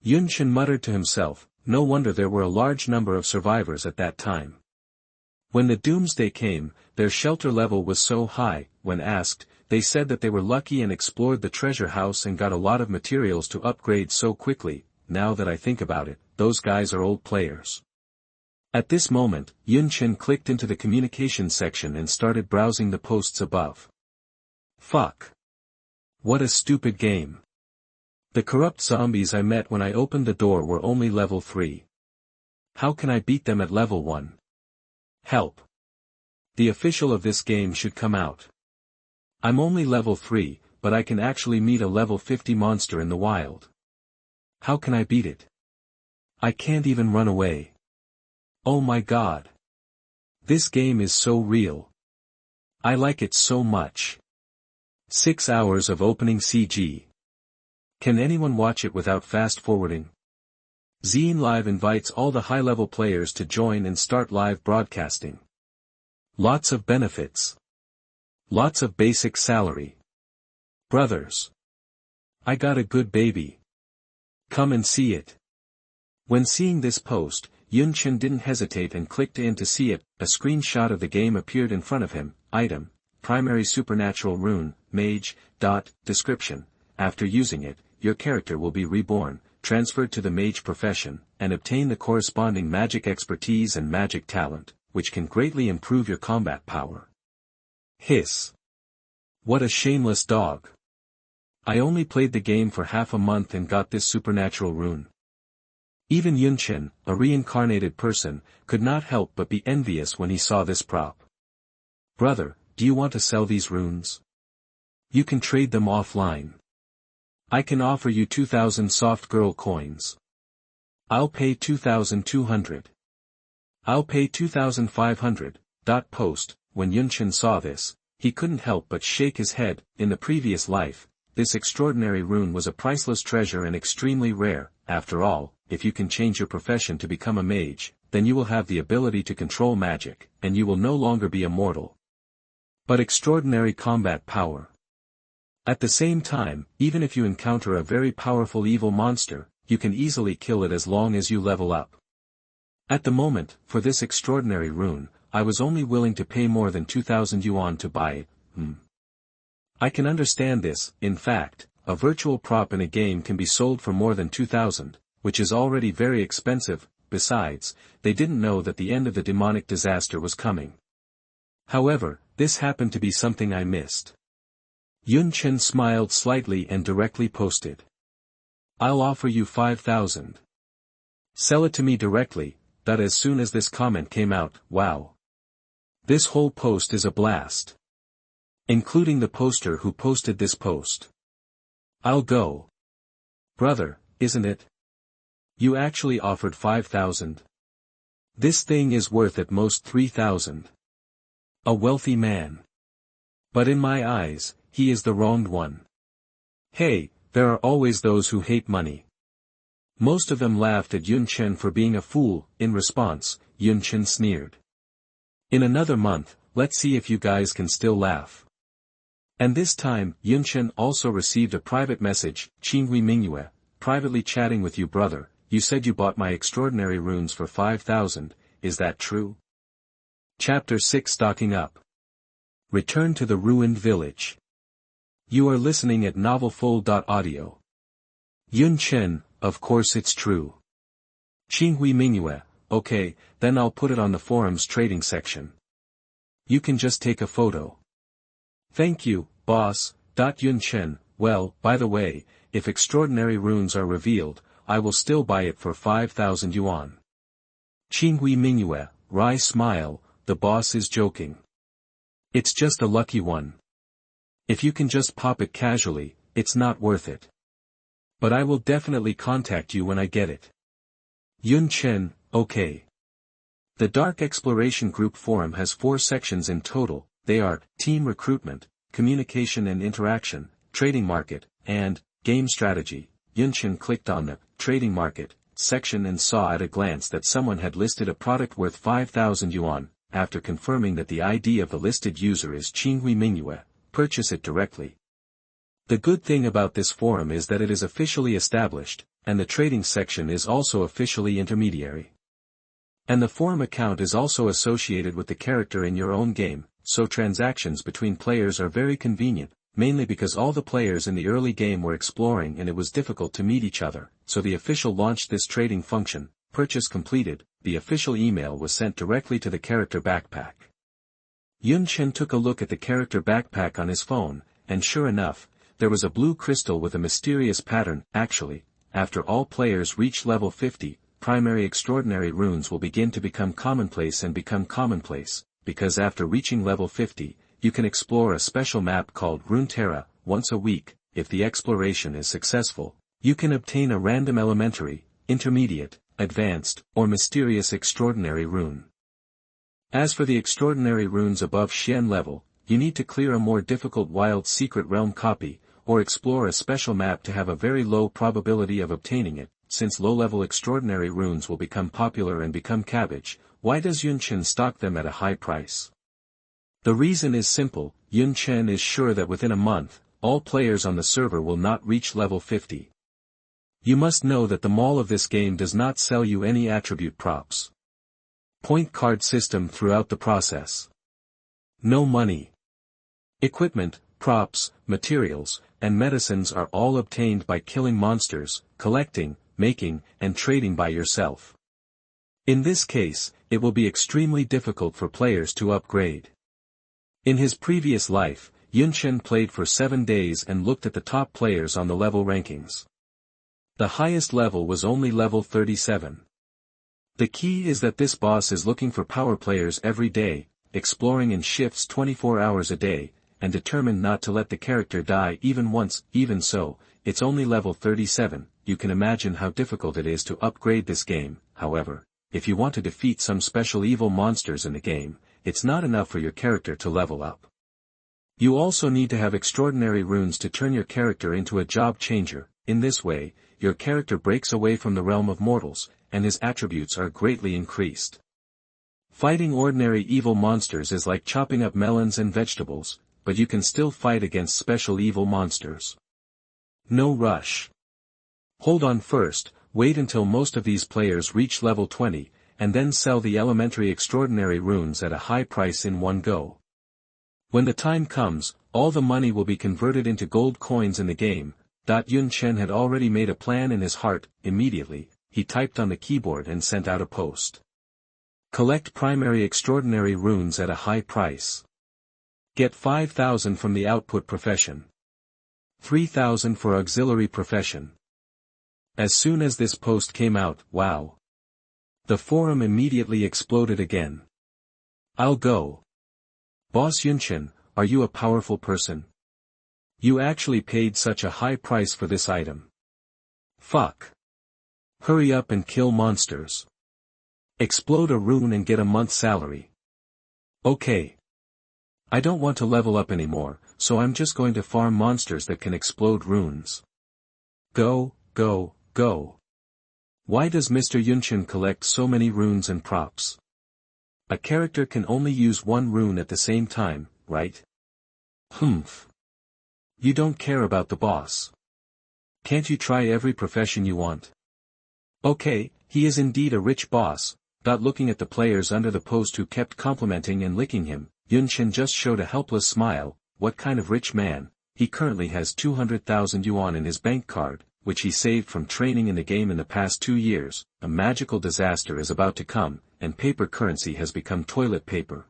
Yun Chen muttered to himself, no wonder there were a large number of survivors at that time. When the doomsday came, their shelter level was so high. When asked, they said that they were lucky and explored the treasure house and got a lot of materials to upgrade so quickly. Now that I think about it, those guys are old players. At this moment, Yun Chen clicked into the communication section and started browsing the posts above. Fuck. What a stupid game. The corrupt zombies I met when I opened the door were only level 3. How can I beat them at level 1? Help. The official of this game should come out. I'm only level 3, but I can actually meet a level 50 monster in the wild. How can I beat it? I can't even run away. Oh my god. This game is so real. I like it so much. 6 hours of opening CG. Can anyone watch it without fast-forwarding? Zine Live invites all the high-level players to join and start live broadcasting. Lots of benefits. Lots of basic salary. Brothers. I got a good baby. Come and see it. When seeing this post, Yun Chen didn't hesitate and clicked in to see it. A screenshot of the game appeared in front of him. Item. Primary supernatural rune, mage, description. After using it, your character will be reborn, transferred to the mage profession, and obtain the corresponding magic expertise and magic talent, which can greatly improve your combat power. Hiss. What a shameless dog. I only played the game for half a month and got this supernatural rune. Even Yun Chen, a reincarnated person, could not help but be envious when he saw this prop. Brother, do you want to sell these runes? You can trade them offline. I can offer you 2,000 soft girl coins. I'll pay 2,200. I'll pay 2,500. Post. When Yun Chen saw this, he couldn't help but shake his head. In the previous life, this extraordinary rune was a priceless treasure and extremely rare. After all, if you can change your profession to become a mage, then you will have the ability to control magic, and you will no longer be a mortal. But extraordinary combat power. At the same time, even if you encounter a very powerful evil monster, you can easily kill it as long as you level up. At the moment, for this extraordinary rune, I was only willing to pay more than 2,000 yuan to buy it. I can understand this. In fact, a virtual prop in a game can be sold for more than 2,000, which is already very expensive. Besides, they didn't know that the end of the demonic disaster was coming. However, this happened to be something I missed. Yun Chen smiled slightly and directly posted. I'll offer you 5,000. Sell it to me directly. As soon as this comment came out, wow. This whole post is a blast. Including the poster who posted this post. I'll go. Brother, isn't it? You actually offered 5,000. This thing is worth at most 3,000. A wealthy man. But in my eyes, he is the wronged one. Hey, there are always those who hate money. Most of them laughed at Yun Chen for being a fool. In response, Yun Chen sneered. In another month, let's see if you guys can still laugh. And this time, Yun Chen also received a private message. Qinghui Mingyue, privately chatting with you brother, you said you bought my extraordinary runes for 5,000, is that true? Chapter 6 Stocking Up. Return to the Ruined Village. You are listening at novelfull.audio. Yun Chen, of course it's true. Qinghui Mingyue, okay, then I'll put it on the forum's trading section. You can just take a photo. Thank you, boss. Yun Chen, well, by the way, if extraordinary runes are revealed, I will still buy it for 5,000 yuan. Qinghui Mingyue, wry smile, the boss is joking. It's just a lucky one. If you can just pop it casually, it's not worth it. But I will definitely contact you when I get it. Yun Chen, okay. The Dark Exploration Group forum has 4 sections in total. They are, Team Recruitment, Communication and Interaction, Trading Market, and, Game Strategy. Yun Chen clicked on the, Trading Market, section and saw at a glance that someone had listed a product worth 5,000 yuan. After confirming that the ID of the listed user is Qinghui Mingyue, purchase it directly. The good thing about this forum is that it is officially established, and the trading section is also officially intermediary. And the forum account is also associated with the character in your own game, so transactions between players are very convenient, mainly because all the players in the early game were exploring and it was difficult to meet each other, so the official launched this trading function. Purchase completed, the official email was sent directly to the character backpack. Yun Chen took a look at the character backpack on his phone, and sure enough, there was a blue crystal with a mysterious pattern. Actually, after all players reach level 50, primary extraordinary runes will begin to become commonplace and become commonplace, because after reaching level 50, you can explore a special map called Runeterra. Once a week. If the exploration is successful, you can obtain a random elementary, intermediate, advanced, or mysterious extraordinary rune. As for the extraordinary runes above Xian level, you need to clear a more difficult wild secret realm copy, or explore a special map to have a very low probability of obtaining it. Since low-level extraordinary runes will become popular and become cabbage, why does Yun Chen stock them at a high price? The reason is simple. Yun Chen is sure that within a month, all players on the server will not reach level 50. You must know that the mall of this game does not sell you any attribute props. Point card system throughout the process. No money. Equipment, props, materials, and medicines are all obtained by killing monsters, collecting, making, and trading by yourself. In this case, it will be extremely difficult for players to upgrade. In his previous life, Yun Chen played for 7 days and looked at the top players on the level rankings. The highest level was only level 37. The key is that this boss is looking for power players every day, exploring in shifts 24 hours a day, and determined not to let the character die even once. Even so, it's only level 37, you can imagine how difficult it is to upgrade this game. However, if you want to defeat some special evil monsters in the game, it's not enough for your character to level up. You also need to have extraordinary runes to turn your character into a job changer. In this way, your character breaks away from the realm of mortals, and his attributes are greatly increased. Fighting ordinary evil monsters is like chopping up melons and vegetables, but you can still fight against special evil monsters. No rush. Hold on first, wait until most of these players reach level 20, and then sell the elementary extraordinary runes at a high price in one go. When the time comes, all the money will be converted into gold coins in the game. Yun Chen had already made a plan in his heart. Immediately, he typed on the keyboard and sent out a post. Collect primary extraordinary runes at a high price. Get 5,000 from the output profession. 3,000 for auxiliary profession. As soon as this post came out, wow! The forum immediately exploded again. I'll go. Boss Yun Chen, are you a powerful person? You actually paid such a high price for this item. Fuck. Hurry up and kill monsters. Explode a rune and get a month's salary. Okay. I don't want to level up anymore, so I'm just going to farm monsters that can explode runes. Go, go, go. Why does Mr. Yun Chen collect so many runes and props? A character can only use one rune at the same time, right? Humph. You don't care about the boss. Can't you try every profession you want? Okay, he is indeed a rich boss, Looking at the players under the post who kept complimenting and licking him, Yunchen just showed a helpless smile. What kind of rich man? He currently has 200,000 yuan in his bank card, which he saved from training in the game in the past 2 years. A magical disaster is about to come, and paper currency has become toilet paper.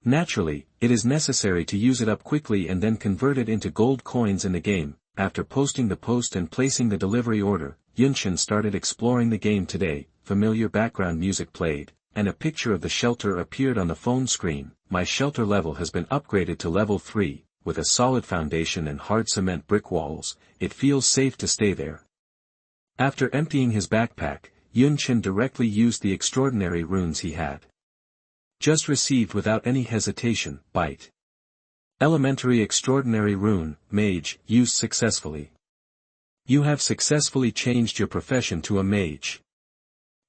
Naturally, it is necessary to use it up quickly and then convert it into gold coins in the game. After posting the post and placing the delivery order, Yunchen started exploring the game today. Familiar background music played, and a picture of the shelter appeared on the phone screen. My shelter level has been upgraded to level 3, with a solid foundation and hard cement brick walls. It feels safe to stay there. After emptying his backpack, Yunchen directly used the extraordinary runes he had just received without any hesitation. Bite. Elementary extraordinary rune, mage, used successfully. You have successfully changed your profession to a mage.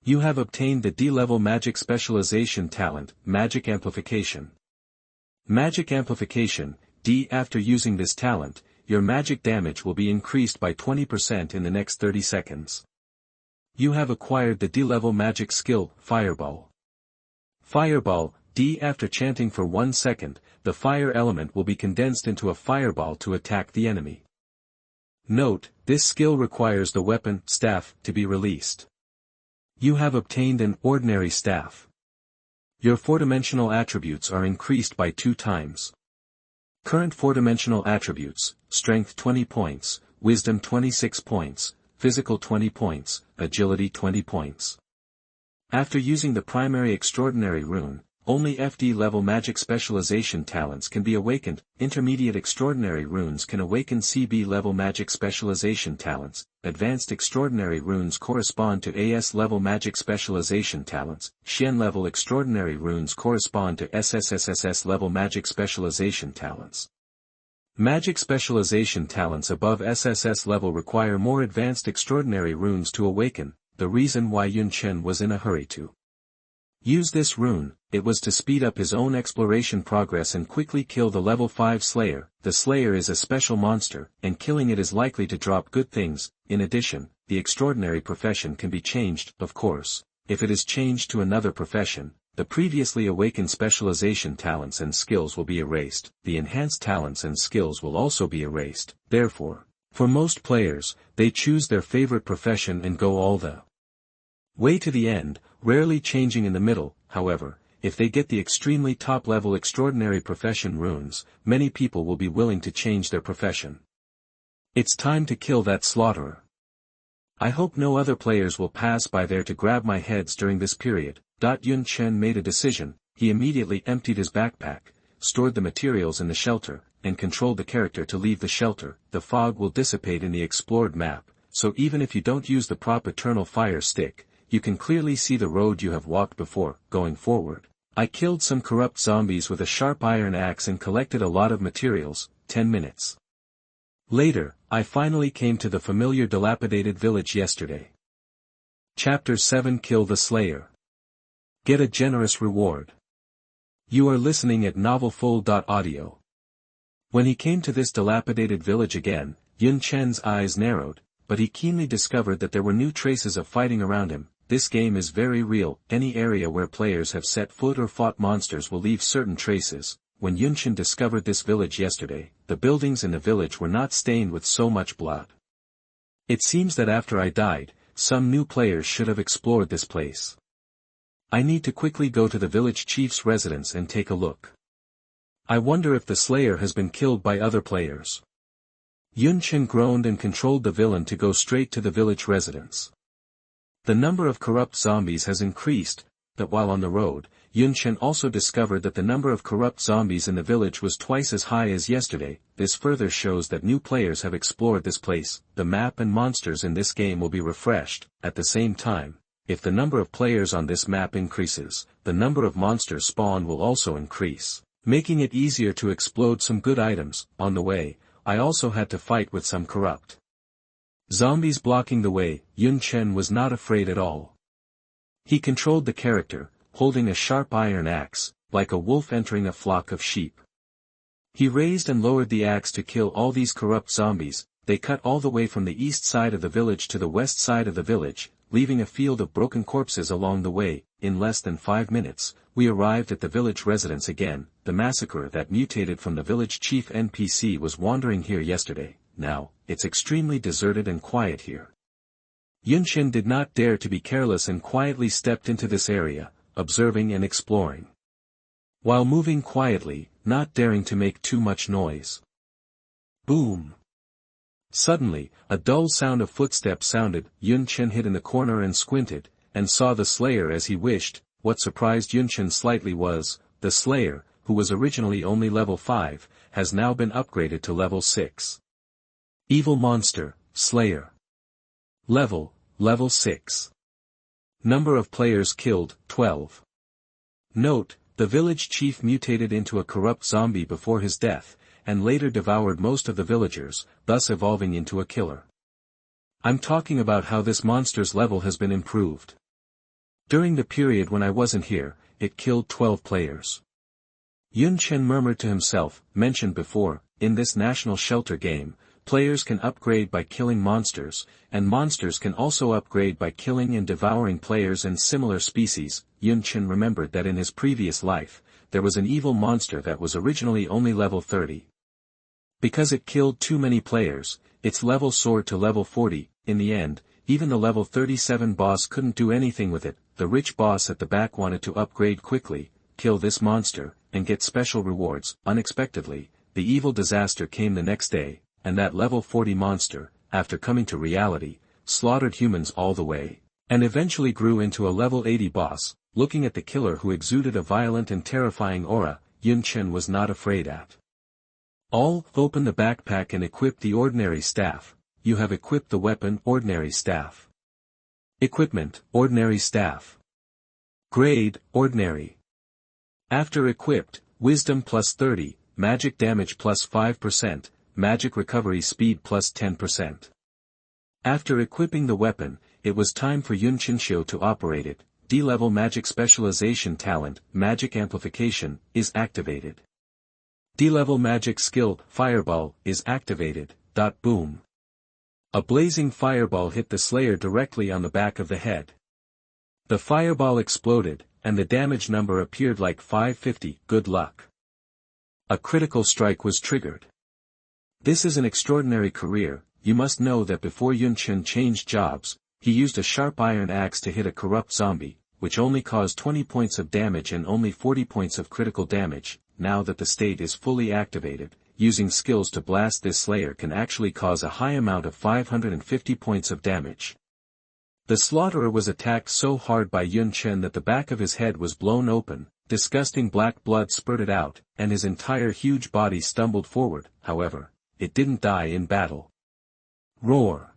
You have obtained the D-level magic specialization talent, magic amplification. Magic amplification, D. After using this talent, your magic damage will be increased by 20% in the next 30 seconds. You have acquired the D-level magic skill, Fireball. Fireball, D. After chanting for 1 second, the fire element will be condensed into a fireball to attack the enemy. Note, this skill requires the weapon, staff, to be released. You have obtained an ordinary staff. Your 4-dimensional attributes are increased by 2 times. Current 4-dimensional attributes: Strength 20 points, Wisdom 26 points, Physical 20 points, Agility 20 points. After using the primary extraordinary rune, only FD-level magic specialization talents can be awakened. Intermediate extraordinary runes can awaken CB-level magic specialization talents. Advanced extraordinary runes correspond to AS-level magic specialization talents. Xian-level extraordinary runes correspond to SSS-level magic specialization talents. Magic specialization talents above SSS level require more advanced extraordinary runes to awaken. The reason why Yunchen was in a hurry to use this rune, it was to speed up his own exploration progress and quickly kill the level 5 Slayer. The Slayer is a special monster, and killing it is likely to drop good things. In addition, the extraordinary profession can be changed. Of course, if it is changed to another profession, the previously awakened specialization talents and skills will be erased. The enhanced talents and skills will also be erased. Therefore, for most players, they choose their favorite profession and go all the way to the end, rarely changing in the middle. However, if they get the extremely top-level extraordinary profession runes, many people will be willing to change their profession. It's time to kill that slaughterer. I hope no other players will pass by there to grab my heads during this period. Yunchen made a decision. He immediately emptied his backpack, stored the materials in the shelter, and controlled the character to leave the shelter. The fog will dissipate in the explored map, so even if you don't use the prop Eternal Fire Stick, you can clearly see the road you have walked before. Going forward, I killed some corrupt zombies with a sharp iron axe and collected a lot of materials. 10 minutes later, I finally came to the familiar dilapidated village yesterday. Chapter 7: Kill the Slayer. Get a generous reward. You are listening at novelfull.audio. When he came to this dilapidated village again, Yunchen's eyes narrowed, but he keenly discovered that there were new traces of fighting around him. This game is very real. Any area where players have set foot or fought monsters will leave certain traces. When Yunchen discovered this village yesterday, the buildings in the village were not stained with so much blood. It seems that after I died, some new players should have explored this place. I need to quickly go to the village chief's residence and take a look. I wonder if the Slayer has been killed by other players. Yunchen groaned and controlled the villain to go straight to the village residence. The number of corrupt zombies has increased, but while on the road, Yunchen also discovered that the number of corrupt zombies in the village was twice as high as yesterday. This further shows that new players have explored this place. The map and monsters in this game will be refreshed. At the same time, if the number of players on this map increases, the number of monsters spawned will also increase, making it easier to explode some good items. On the way, I also had to fight with some corrupt zombies blocking the way. Yunchen was not afraid at all. He controlled the character, holding a sharp iron axe, like a wolf entering a flock of sheep. He raised and lowered the axe to kill all these corrupt zombies. They cut all the way from the east side of the village to the west side of the village, leaving a field of broken corpses along the way. In less than 5 minutes, we arrived at the village residence again. The massacre that mutated from the village chief NPC was wandering here yesterday. Now, it's extremely deserted and quiet here. Yunshin did not dare to be careless and quietly stepped into this area, observing and exploring. While moving quietly, not daring to make too much noise. Boom! Suddenly, a dull sound of footsteps sounded. Yunshin hid in the corner and squinted, and saw the Slayer as he wished. What surprised Yunshin slightly was, the Slayer, who was originally only level 5, has now been upgraded to level 6. Evil Monster, Slayer. Level 6. Number of players killed, 12. Note, the village chief mutated into a corrupt zombie before his death, and later devoured most of the villagers, thus evolving into a killer. I'm talking about how this monster's level has been improved. During the period when I wasn't here, it killed 12 players. Yunshin murmured to himself, mentioned before, in this national shelter game, players can upgrade by killing monsters, and monsters can also upgrade by killing and devouring players and similar species. Yunshin remembered that in his previous life, there was an evil monster that was originally only level 30. Because it killed too many players, its level soared to level 40, in the end, even the level 37 boss couldn't do anything with it. The rich boss at the back wanted to upgrade quickly, kill this monster, and get special rewards. Unexpectedly, the evil disaster came the next day, and that level 40 monster, after coming to reality, slaughtered humans all the way, and eventually grew into a level 80 boss. Looking at the killer who exuded a violent and terrifying aura, Yunshin was not afraid at all. Open the backpack and equip the ordinary staff. You have equipped the weapon ordinary staff. Equipment, ordinary staff. Grade, ordinary. After equipped, wisdom plus 30, magic damage plus 5%, magic recovery speed plus 10%. After equipping the weapon, it was time for Yunshin to operate it. D-level magic specialization talent, magic amplification, is activated. D-level magic skill, fireball, is activated. Boom. A blazing fireball hit the Slayer directly on the back of the head. The fireball exploded, and the damage number appeared like 550. Good luck. A critical strike was triggered. This is an extraordinary career. You must know that before Yunshin changed jobs, he used a sharp iron axe to hit a corrupt zombie, which only caused 20 points of damage and only 40 points of critical damage. Now that the state is fully activated, using skills to blast this Slayer can actually cause a high amount of 550 points of damage. The Slaughterer was attacked so hard by Yunshin that the back of his head was blown open, disgusting black blood spurted out, and his entire huge body stumbled forward. However, it didn't die in battle. Roar!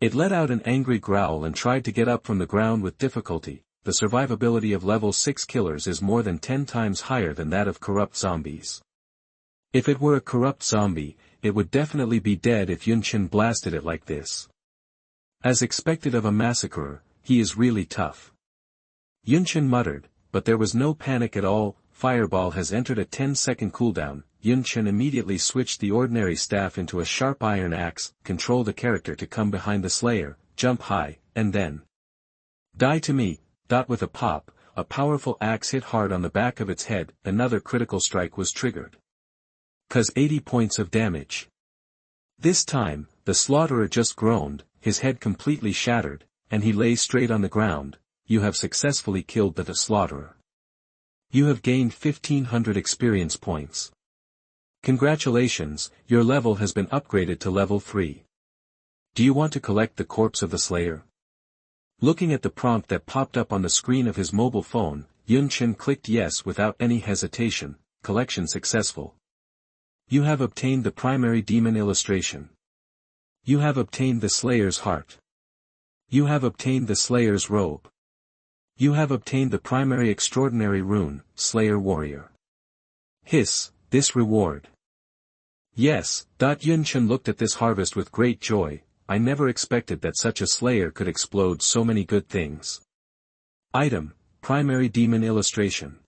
It let out an angry growl and tried to get up from the ground with difficulty. The survivability of level 6 killers is more than 10 times higher than that of corrupt zombies. If it were a corrupt zombie, it would definitely be dead if Yunshin blasted it like this. As expected of a massacrer, he is really tough. Yunshin muttered, but there was no panic at all. Fireball has entered a 10-second cooldown. Yunshin immediately switched the ordinary staff into a sharp iron axe, control the character to come behind the Slayer, jump high, and then die to me. With a pop, a powerful axe hit hard on the back of its head. Another critical strike was triggered. 80 points of damage. This time, the Slaughterer just groaned, his head completely shattered, and he lay straight on the ground. You have successfully killed the Slaughterer. You have gained 1500 experience points. Congratulations, your level has been upgraded to level 3. Do you want to collect the corpse of the Slayer? Looking at the prompt that popped up on the screen of his mobile phone, Yunshin clicked yes without any hesitation. Collection successful. You have obtained the primary demon illustration. You have obtained the Slayer's heart. You have obtained the Slayer's robe. You have obtained the primary extraordinary rune, Slayer Warrior. Hiss, this reward. Yes. Yunshin looked at this harvest with great joy. I never expected that such a Slayer could explode so many good things. Item, primary demon illustration.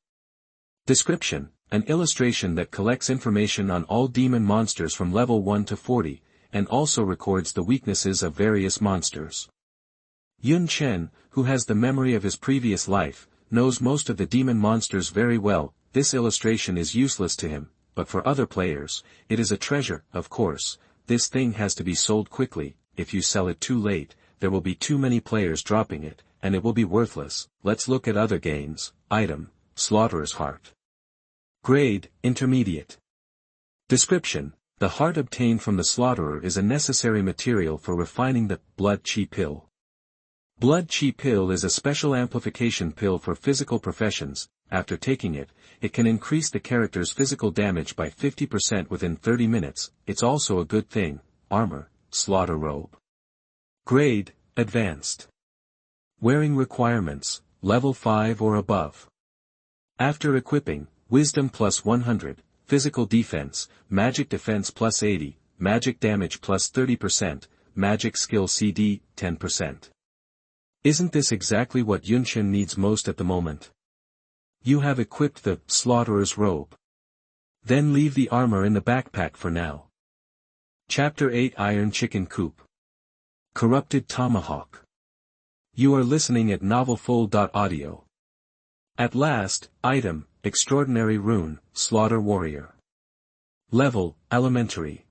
Description, an illustration that collects information on all demon monsters from level 1 to 40, and also records the weaknesses of various monsters. Yun Chen, who has the memory of his previous life, knows most of the demon monsters very well. This illustration is useless to him, but for other players, it is a treasure. Of course, this thing has to be sold quickly. If you sell it too late, there will be too many players dropping it, and it will be worthless. Let's look at other gains. Item, Slaughterer's Heart. Grade, Intermediate. Description: the heart obtained from the slaughterer is a necessary material for refining the blood chi pill. Blood chi pill is a special amplification pill for physical professions. After taking it, it can increase the character's physical damage by 50% within 30 minutes. It's also a good thing. Armor, Slaughter Robe. Grade, Advanced. Wearing requirements, level 5 or above. After equipping, Wisdom plus 100, Physical Defense, Magic Defense plus 80, Magic Damage plus 30%, Magic Skill CD, 10%. Isn't this exactly what Yunchen needs most at the moment? You have equipped the Slaughterer's Robe. Then leave the armor in the backpack for now. Chapter 8 Iron Chicken Coop. Corrupted Tomahawk. You are listening at novelfull.audio. At last, item, Extraordinary Rune, Slaughter Warrior. Level, Elementary.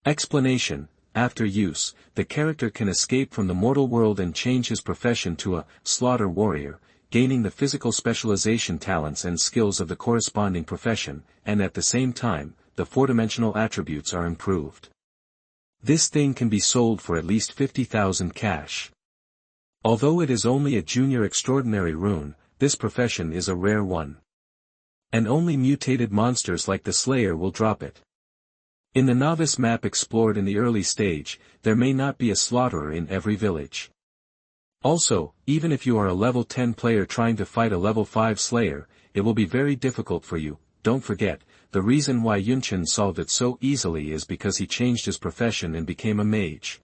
Explanation: after use, the character can escape from the mortal world and change his profession to a Slaughter Warrior, gaining the physical specialization talents and skills of the corresponding profession, and at the same time, the four-dimensional attributes are improved. This thing can be sold for at least 50,000 cash. Although it is only a junior extraordinary rune, this profession is a rare one. And only mutated monsters like the Slayer will drop it. In the novice map explored in the early stage, there may not be a slaughterer in every village. Also, even if you are a level 10 player trying to fight a level 5 Slayer, it will be very difficult for you. Don't forget, the reason why Yunchen solved it so easily is because he changed his profession and became a mage.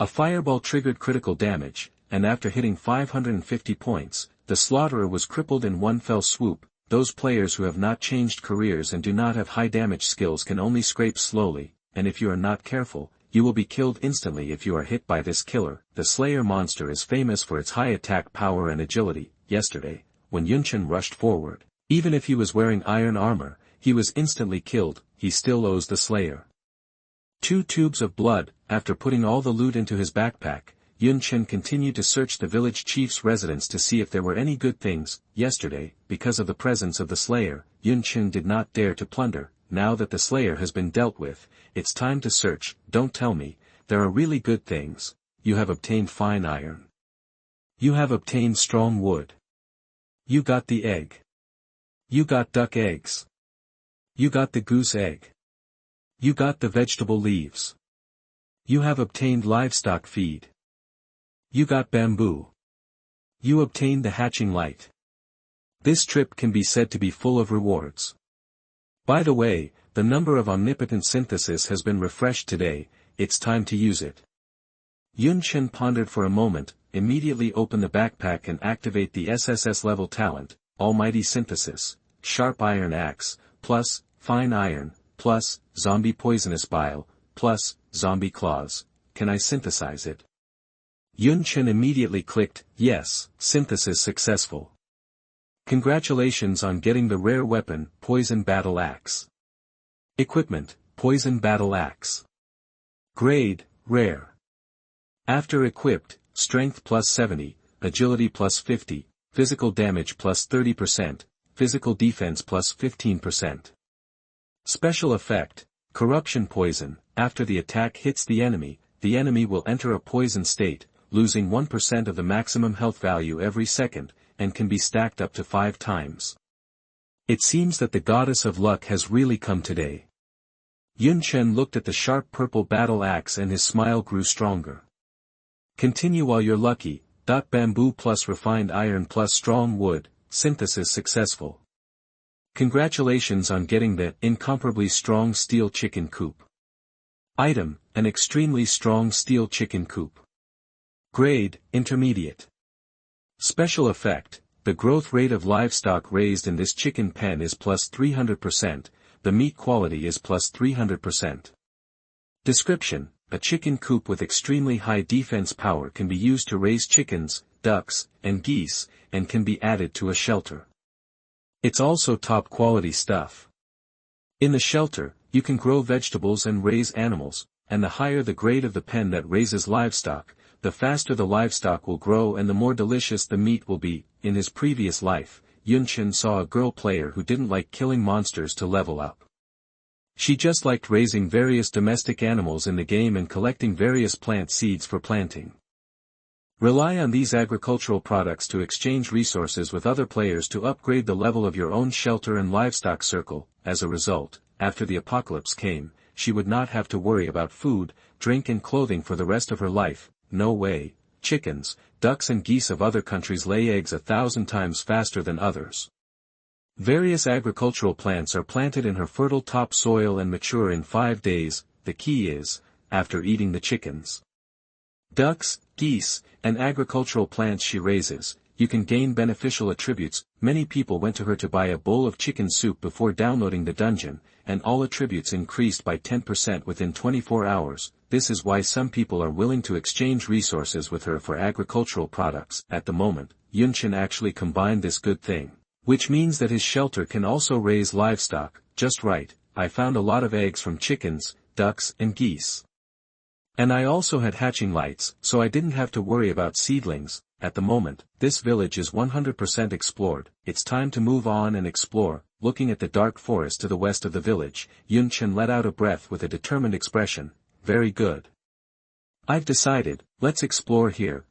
A fireball triggered critical damage, and after hitting 550 points, the slaughterer was crippled in one fell swoop. Those players who have not changed careers and do not have high damage skills can only scrape slowly, and if you are not careful, you will be killed instantly if you are hit by this killer. The Slayer monster is famous for its high attack power and agility. Yesterday, when Yunchen rushed forward, even if he was wearing iron armor, he was instantly killed. He still owes the Slayer 2 tubes of blood. After putting all the loot into his backpack, Yunchen continued to search the village chief's residence to see if there were any good things. Yesterday, because of the presence of the Slayer, Yunchen did not dare to plunder. Now that the Slayer has been dealt with, it's time to search. Don't tell me, there are really good things. You have obtained fine iron. You have obtained strong wood. You got the egg. You got duck eggs. You got the goose egg. You got the vegetable leaves. You have obtained livestock feed. You got bamboo. You obtained the hatching light. This trip can be said to be full of rewards. By the way, the number of omnipotent synthesis has been refreshed today. It's time to use it. Yunchen pondered for a moment, immediately open the backpack and activate the SSS-level talent, Almighty Synthesis, Sharp Iron Axe, plus, Fine Iron, plus, Zombie Poisonous Bile, plus, Zombie Claws. Can I synthesize it? Yunchen immediately clicked, yes, synthesis successful. Congratulations on getting the rare weapon, Poison Battle Axe. Equipment, Poison Battle Axe. Grade, Rare. After equipped, Strength plus 70, Agility plus 50, Physical Damage plus 30%, Physical Defense plus 15%. Special Effect, Corruption Poison. After the attack hits the enemy will enter a poison state, losing 1% of the maximum health value every second, and can be stacked up to 5 times. It seems that the goddess of luck has really come today. Yunchen looked at the sharp purple battle axe and his smile grew stronger. Continue while you're lucky. Bamboo plus refined iron plus strong wood, synthesis successful. Congratulations on getting the incomparably strong steel chicken coop. Item, an extremely strong steel chicken coop. Grade, Intermediate. Special Effect, the growth rate of livestock raised in this chicken pen is plus 300%, the meat quality is plus 300%. Description, a chicken coop with extremely high defense power can be used to raise chickens, ducks, and geese, and can be added to a shelter. It's also top quality stuff. In the shelter, you can grow vegetables and raise animals, and the higher the grade of the pen that raises livestock, the faster the livestock will grow and the more delicious the meat will be. In his previous life, Yunchen saw a girl player who didn't like killing monsters to level up. She just liked raising various domestic animals in the game and collecting various plant seeds for planting. Rely on these agricultural products to exchange resources with other players to upgrade the level of your own shelter and livestock circle. As a result, after the apocalypse came, she would not have to worry about food, drink and clothing for the rest of her life. No way. Chickens, ducks and geese of other countries lay eggs 1,000 times faster than others. Various agricultural plants are planted in her fertile topsoil and mature in 5 days. The key is, after eating the chickens, ducks, geese, and agricultural plants she raises, you can gain beneficial attributes. Many people went to her to buy a bowl of chicken soup before downloading the dungeon, and all attributes increased by 10% within 24 hours. This is why some people are willing to exchange resources with her for agricultural products. At the moment, Yunchen actually combined this good thing, which means that his shelter can also raise livestock. Just right, I found a lot of eggs from chickens, ducks and geese. And I also had hatching lights, so I didn't have to worry about seedlings. At the moment, this village is 100% explored. It's time to move on and explore. Looking at the dark forest to the west of the village, Yunchen let out a breath with a determined expression. Very good. I've decided, let's explore here.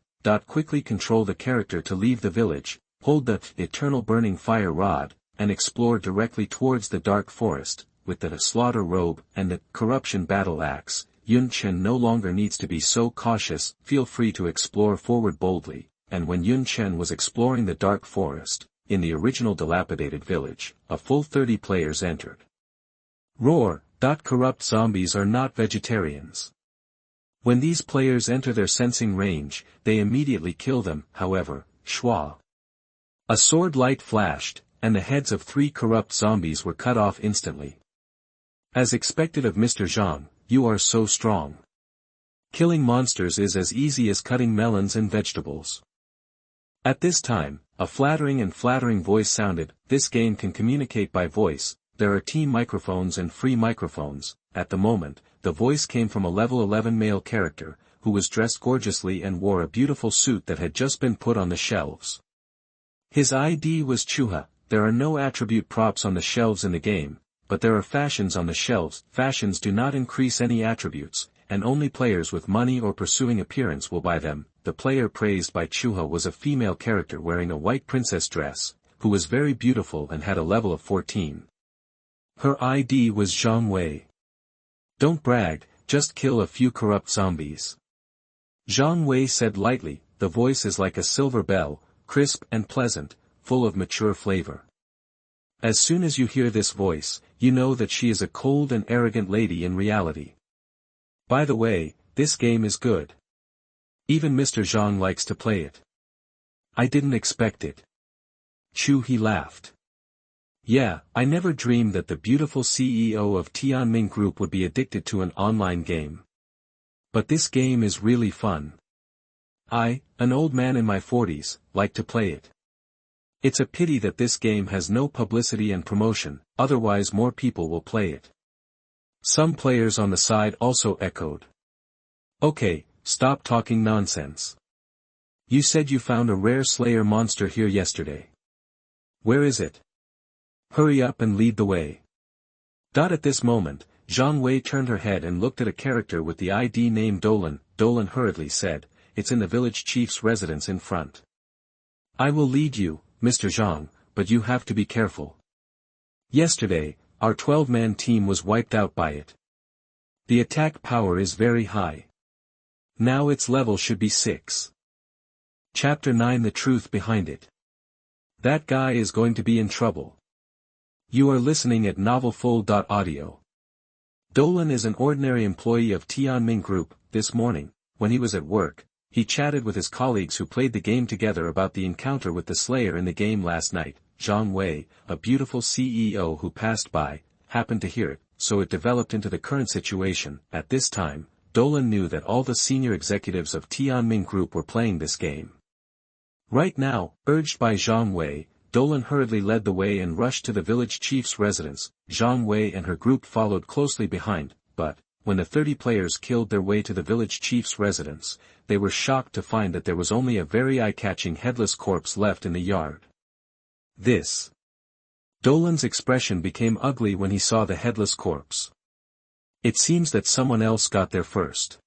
Quickly control the character to leave the village, hold the eternal burning fire rod, and explore directly towards the dark forest. With the slaughter robe and the corruption battle axe, Yunchen no longer needs to be so cautious. Feel free to explore forward boldly. And when Yunchen was exploring the dark forest, in the original dilapidated village, a full 30 players entered. Roar. Corrupt zombies are not vegetarians. When these players enter their sensing range, they immediately kill them. However, schwa. A sword light flashed, and the heads of 3 corrupt zombies were cut off instantly. As expected of Mr. Zhang, you are so strong. Killing monsters is as easy as cutting melons and vegetables. At this time, a flattering voice sounded. This game can communicate by voice. There are team microphones and free microphones. At the moment, the voice came from a level 11 male character, who was dressed gorgeously and wore a beautiful suit that had just been put on the shelves. His ID was Chuha. There are no attribute props on the shelves in the game, but there are fashions on the shelves. Fashions do not increase any attributes, and only players with money or pursuing appearance will buy them. The player praised by Chuha was a female character wearing a white princess dress, who was very beautiful and had a level of 14. Her ID was Zhang Wei. Don't brag, just kill a few corrupt zombies. Zhang Wei said lightly. The voice is like a silver bell, crisp and pleasant, full of mature flavor. As soon as you hear this voice, you know that she is a cold and arrogant lady in reality. By the way, this game is good. Even Mr. Zhang likes to play it. I didn't expect it. He laughed. Yeah, I never dreamed that the beautiful CEO of Tianming Group would be addicted to an online game. But this game is really fun. I, an old man in my 40s, like to play it. It's a pity that this game has no publicity and promotion, otherwise more people will play it. Some players on the side also echoed. Okay, stop talking nonsense. You said you found a rare Slayer monster here yesterday. Where is it? Hurry up and lead the way. At this moment, Zhang Wei turned her head and looked at a character with the ID name Dolan. Dolan hurriedly said, it's in the village chief's residence in front. I will lead you, Mr. Zhang, but you have to be careful. Yesterday, our 12-man team was wiped out by it. The attack power is very high. Now its level should be 6. Chapter 9. The truth behind it. That guy is going to be in trouble. You are listening at novelfull.audio. Dolan is an ordinary employee of Tianming Group. This morning, when he was at work, he chatted with his colleagues who played the game together about the encounter with the Slayer in the game last night. Zhang Wei, a beautiful CEO who passed by, happened to hear it, so it developed into the current situation. At this time, Dolan knew that all the senior executives of Tianming Group were playing this game. Right now, urged by Zhang Wei, Dolan hurriedly led the way and rushed to the village chief's residence. Zhang Wei and her group followed closely behind, but, when the 30 players killed their way to the village chief's residence, they were shocked to find that there was only a very eye-catching headless corpse left in the yard. Dolan's expression became ugly when he saw the headless corpse. It seems that someone else got there first.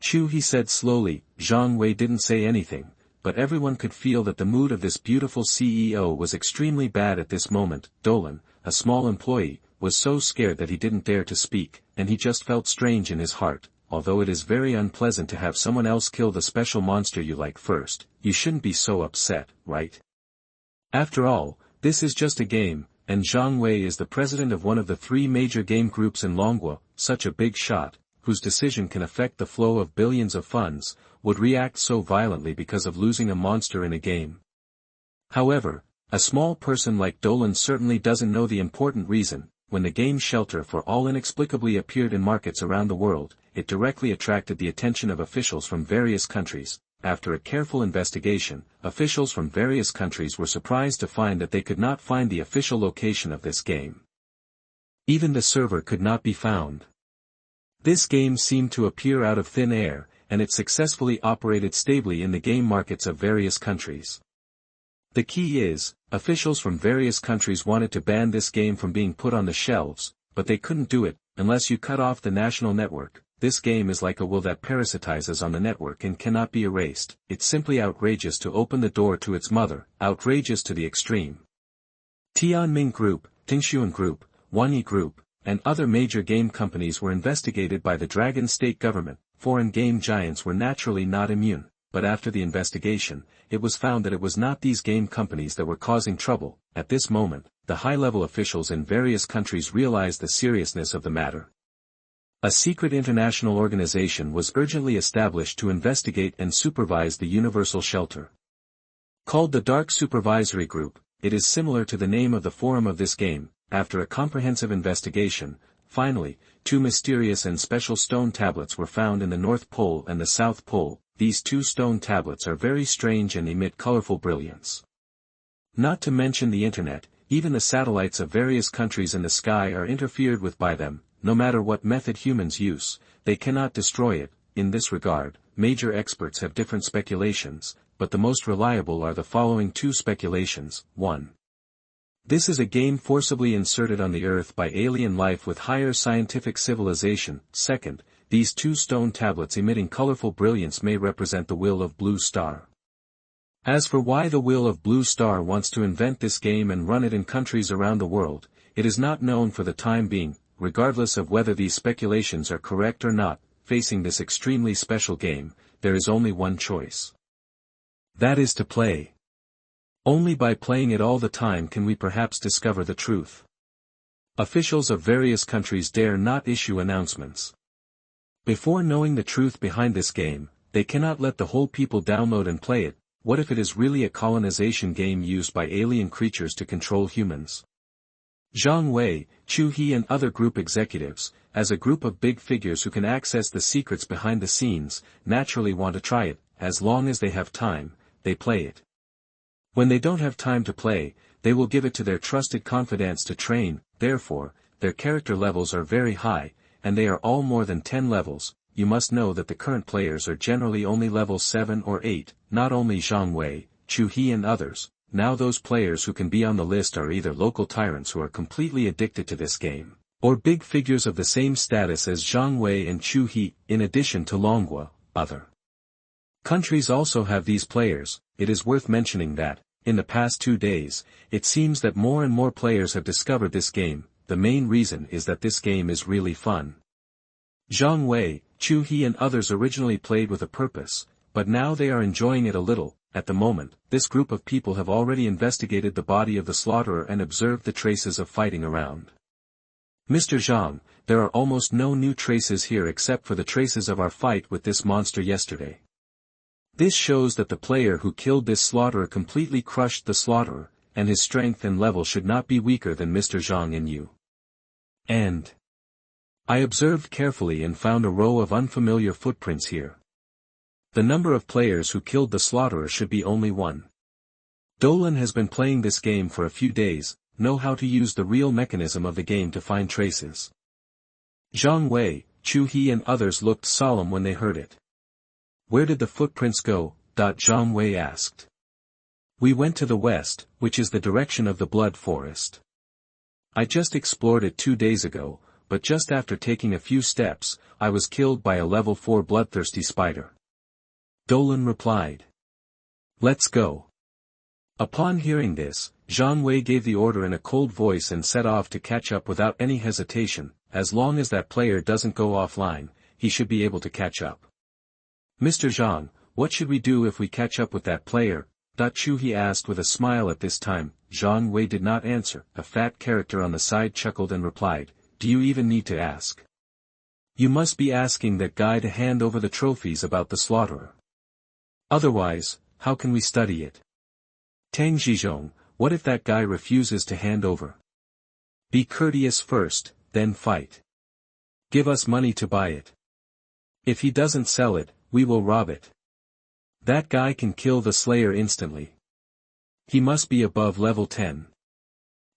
Chu, he said slowly. Zhang Wei didn't say anything, but everyone could feel that the mood of this beautiful CEO was extremely bad at this moment. Dolan, a small employee, was so scared that he didn't dare to speak, and he just felt strange in his heart. Although it is very unpleasant to have someone else kill the special monster you like first, you shouldn't be so upset, right? After all, this is just a game, and Zhang Wei is the president of one of the 3 major game groups in Longwa. Such a big shot, whose decision can affect the flow of billions of funds, would react so violently because of losing a monster in a game. However, a small person like Dolan certainly doesn't know the important reason. When the game Shelter for All inexplicably appeared in markets around the world, it directly attracted the attention of officials from various countries. After a careful investigation, officials from various countries were surprised to find that they could not find the official location of this game. Even the server could not be found. This game seemed to appear out of thin air, and it successfully operated stably in the game markets of various countries. The key is, officials from various countries wanted to ban this game from being put on the shelves, but they couldn't do it, unless you cut off the national network. This game is like a will that parasitizes on the network and cannot be erased. It's simply outrageous to open the door to its mother, outrageous to the extreme. Tianming Group, Tingshuan Group, Wanyi Group, and other major game companies were investigated by the Dragon State government. Foreign game giants were naturally not immune, but after the investigation, it was found that it was not these game companies that were causing trouble. At this moment, the high-level officials in various countries realized the seriousness of the matter. A secret international organization was urgently established to investigate and supervise the universal shelter. Called the Dark Supervisory Group, it is similar to the name of the forum of this game. After a comprehensive investigation, finally, 2 mysterious and special stone tablets were found in the North Pole and the South Pole. These 2 stone tablets are very strange and emit colorful brilliance. Not to mention the internet, even the satellites of various countries in the sky are interfered with by them. No matter what method humans use, they cannot destroy it. In this regard, major experts have different speculations, but the most reliable are the following 2 speculations. 1. This is a game forcibly inserted on the Earth by alien life with higher scientific civilization. 2. These 2 stone tablets emitting colorful brilliance may represent the will of Blue Star. As for why the will of Blue Star wants to invent this game and run it in countries around the world, it is not known for the time being. Regardless of whether these speculations are correct or not, facing this extremely special game, there is only one choice. That is to play. Only by playing it all the time can we perhaps discover the truth. Officials of various countries dare not issue announcements. Before knowing the truth behind this game, they cannot let the whole people download and play it. What if it is really a colonization game used by alien creatures to control humans? Zhang Wei, Chu He and other group executives, as a group of big figures who can access the secrets behind the scenes, naturally want to try it. As long as they have time, they play it. When they don't have time to play, they will give it to their trusted confidants to train. Therefore, their character levels are very high, and they are all more than 10 levels. You must know that the current players are generally only level 7 or 8, not only Zhang Wei, Chu He and others. Now those players who can be on the list are either local tyrants who are completely addicted to this game, or big figures of the same status as Zhang Wei and Chu He. In addition to Longwa, other countries also have these players. It is worth mentioning that, in the past 2 days, it seems that more and more players have discovered this game. The main reason is that this game is really fun. Zhang Wei, Chu He and others originally played with a purpose, but now they are enjoying it a little. At the moment, this group of people have already investigated the body of the slaughterer and observed the traces of fighting around. Mr. Zhang, there are almost no new traces here except for the traces of our fight with this monster yesterday. This shows that the player who killed this slaughterer completely crushed the slaughterer, and his strength and level should not be weaker than Mr. Zhang and you. And I observed carefully and found a row of unfamiliar footprints here. The number of players who killed the slaughterer should be only one. Dolan has been playing this game for a few days, know how to use the real mechanism of the game to find traces. Zhang Wei, Chu He and others looked solemn when they heard it. Where did the footprints go? Zhang Wei asked. We went to the west, which is the direction of the Blood Forest. I just explored it 2 days ago, but just after taking a few steps, I was killed by a level 4 bloodthirsty spider. Dolan replied. Let's go. Upon hearing this, Zhang Wei gave the order in a cold voice and set off to catch up without any hesitation. As long as that player doesn't go offline, he should be able to catch up. Mr. Zhang, what should we do if we catch up with that player? Chu He asked with a smile. At this time, Zhang Wei did not answer. A fat character on the side chuckled and replied, do you even need to ask? You must be asking that guy to hand over the trophies about the slaughterer. Otherwise, how can we study it? Tang Zhizhong, what if that guy refuses to hand over? Be courteous first, then fight. Give us money to buy it. If he doesn't sell it, we will rob it. That guy can kill the Slayer instantly. He must be above level 10.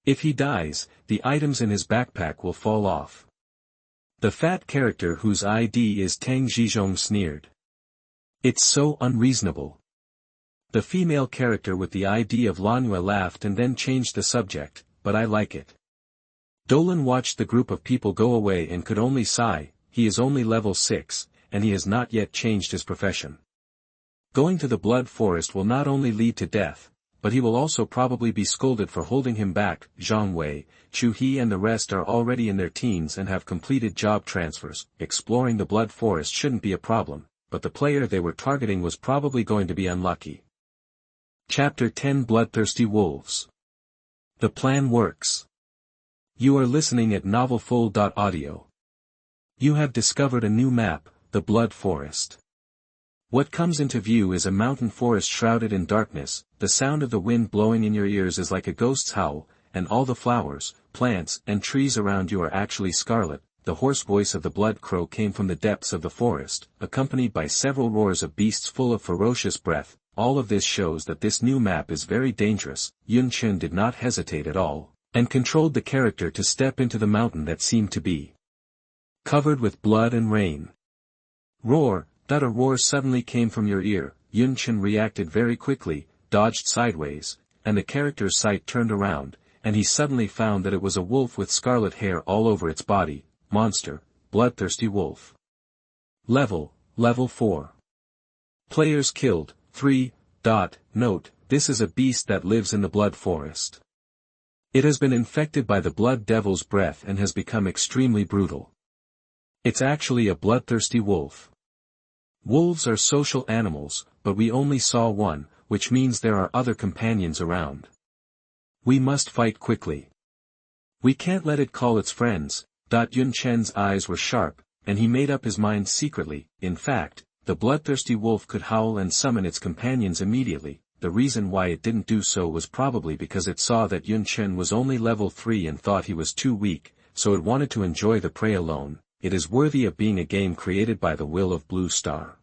If he dies, the items in his backpack will fall off. The fat character whose ID is Tang Zhizhong sneered. It's so unreasonable. The female character with the ID of Lanhua laughed and then changed the subject, but I like it. Dolan watched the group of people go away and could only sigh. He is only level 6, and he has not yet changed his profession. Going to the Blood Forest will not only lead to death, but he will also probably be scolded for holding him back. Zhang Wei, Chu He and the rest are already in their teens and have completed job transfers. Exploring the Blood Forest shouldn't be a problem, but the player they were targeting was probably going to be unlucky. Chapter 10 Bloodthirsty Wolves. The plan works. You are listening at novelfull.audio. You have discovered a new map, the Blood Forest. What comes into view is a mountain forest shrouded in darkness. The sound of the wind blowing in your ears is like a ghost's howl, and all the flowers, plants, and trees around you are actually scarlet. The hoarse voice of the blood crow came from the depths of the forest, accompanied by several roars of beasts full of ferocious breath. All of this shows that this new map is very dangerous. Yun Chen did not hesitate at all, and controlled the character to step into the mountain that seemed to be covered with blood and rain. Roar! That a roar suddenly came from your ear. Yun Chen reacted very quickly, dodged sideways, and the character's sight turned around, and he suddenly found that it was a wolf with scarlet hair all over its body. Monster, Bloodthirsty Wolf. Level 4. Players killed, 3. Note, this is a beast that lives in the Blood Forest. It has been infected by the Blood Devil's breath and has become extremely brutal. It's actually a bloodthirsty wolf. Wolves are social animals, but we only saw one, which means there are other companions around. We must fight quickly. We can't let it call its friends. Yun Chen's eyes were sharp, and he made up his mind secretly. In fact, the bloodthirsty wolf could howl and summon its companions immediately. The reason why it didn't do so was probably because it saw that Yun Chen was only level 3 and thought he was too weak, so it wanted to enjoy the prey alone. It is worthy of being a game created by the will of Blue Star.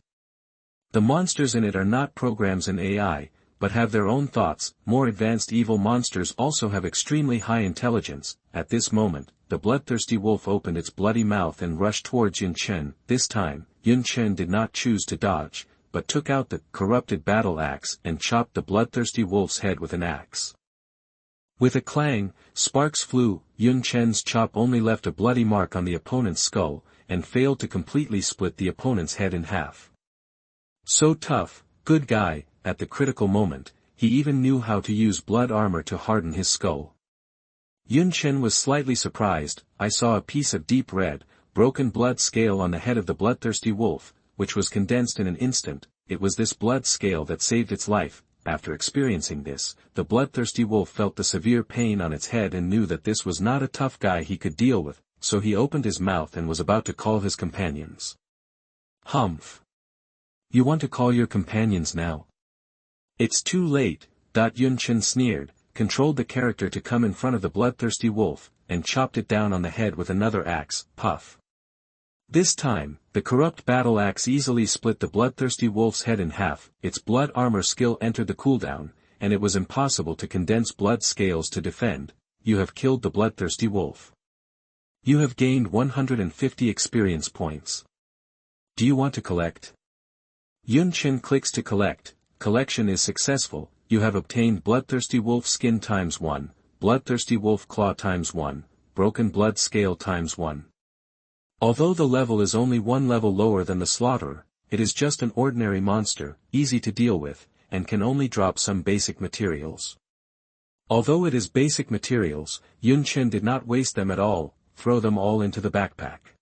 The monsters in it are not programs in AI, but have their own thoughts. More advanced evil monsters also have extremely high intelligence. At this moment, the bloodthirsty wolf opened its bloody mouth and rushed towards Yun Chen. This time, Yun Chen did not choose to dodge, but took out the corrupted battle axe and chopped the bloodthirsty wolf's head with an axe. With a clang, sparks flew. Yun Chen's chop only left a bloody mark on the opponent's skull, and failed to completely split the opponent's head in half. So tough, good guy. At the critical moment, he even knew how to use blood armor to harden his skull. Yun Chen was slightly surprised. I saw a piece of deep red, broken blood scale on the head of the bloodthirsty wolf, which was condensed in an instant. It was this blood scale that saved its life. After experiencing this, the bloodthirsty wolf felt the severe pain on its head and knew that this was not a tough guy he could deal with, so he opened his mouth and was about to call his companions. Humph! You want to call your companions now? It's too late. Yun Chen sneered, controlled the character to come in front of the bloodthirsty wolf, and chopped it down on the head with another axe. Puff! This time, the corrupt battle axe easily split the bloodthirsty wolf's head in half, its blood armor skill entered the cooldown, and it was impossible to condense blood scales to defend. You have killed the bloodthirsty wolf. You have gained 150 experience points. Do you want to collect? Yun-Chin clicks to collect. Collection is successful. You have obtained Bloodthirsty Wolf Skin ×1, Bloodthirsty Wolf Claw ×1, Broken Blood Scale ×1. Although the level is only one level lower than the Slaughterer, it is just an ordinary monster, easy to deal with, and can only drop some basic materials. Although it is basic materials, Yun-Chin did not waste them at all, throw them all into the backpack.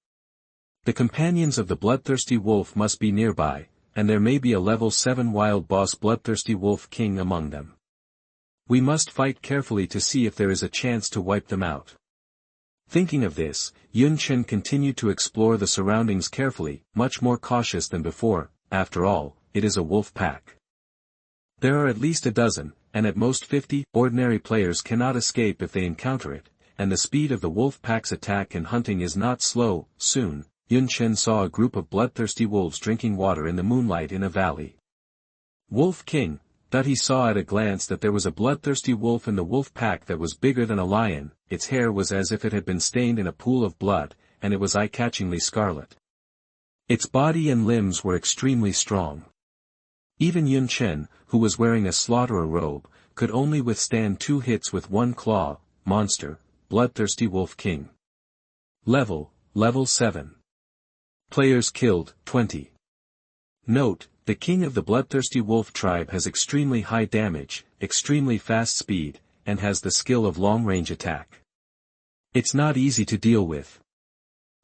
The companions of the Bloodthirsty Wolf must be nearby, and there may be a level 7 wild boss Bloodthirsty Wolf King among them. We must fight carefully to see if there is a chance to wipe them out. Thinking of this, Yun-Chin continued to explore the surroundings carefully, much more cautious than before. After all, it is a wolf pack. There are at least a dozen, and at most 50, ordinary players cannot escape if they encounter it, and the speed of the wolf pack's attack and hunting is not slow. Soon, Yun-Chin saw a group of bloodthirsty wolves drinking water in the moonlight in a valley. Wolf King, thought he saw at a glance that there was a bloodthirsty wolf in the wolf pack that was bigger than a lion. Its hair was as if it had been stained in a pool of blood, and it was eye-catchingly scarlet. Its body and limbs were extremely strong. Even Yun-Chin, who was wearing a slaughterer robe, could only withstand 2 hits with 1 claw. Monster, Bloodthirsty Wolf King. Level 7. Players killed, 20. Note, the king of the Bloodthirsty Wolf tribe has extremely high damage, extremely fast speed, and has the skill of long-range attack. It's not easy to deal with.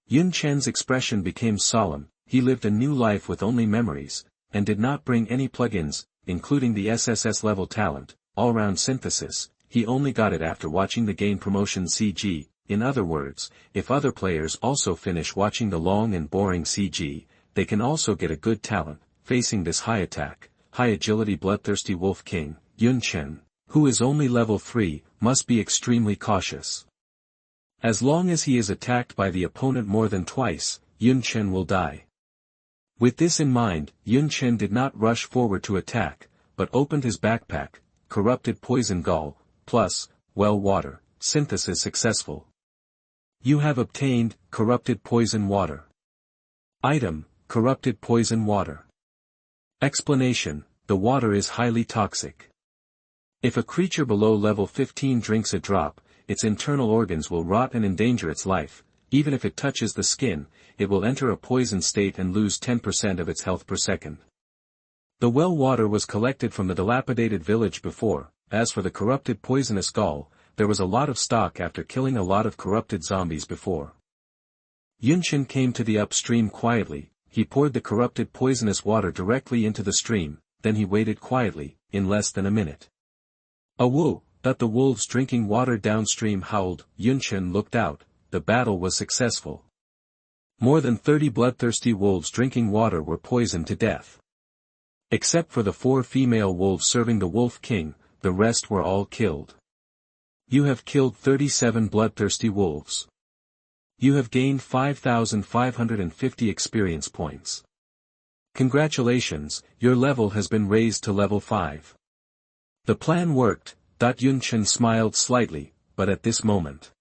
Yun-Chen's expression became solemn. He lived a new life with only memories, and did not bring any plugins, including the SSS-level talent, all-round synthesis. He only got it after watching the gain promotion CG. In other words, if other players also finish watching the long and boring CG, they can also get a good talent. Facing this high attack, high agility Bloodthirsty Wolf King, Yun-Chin, who is only level 3, must be extremely cautious. As long as he is attacked by the opponent more than twice, Yun-Chin will die. With this in mind, Yun-Chin did not rush forward to attack, but opened his backpack. Corrupted Poison Gall, plus, well water, synthesis successful. You have obtained, Corrupted Poison Water. Item, Corrupted Poison Water. Explanation, the water is highly toxic. If a creature below level 15 drinks a drop, its internal organs will rot and endanger its life. Even if it touches the skin, it will enter a poison state and lose 10% of its health per second. The well water was collected from the dilapidated village before. As for the corrupted poisonous gall, there was a lot of stock after killing a lot of corrupted zombies before. Yun-Chin came to the upstream quietly. He poured the corrupted poisonous water directly into the stream, then he waited quietly. In less than a minute. "Awoo!" that the wolves drinking water downstream howled. Yun-Chin looked out. The battle was successful. More than 30 bloodthirsty wolves drinking water were poisoned to death. Except for the 4 female wolves serving the Wolf King, the rest were all killed. You have killed 37 bloodthirsty wolves. You have gained 5,550 experience points. Congratulations, your level has been raised to level 5. The plan worked. Yun-Chin smiled slightly, but at this moment.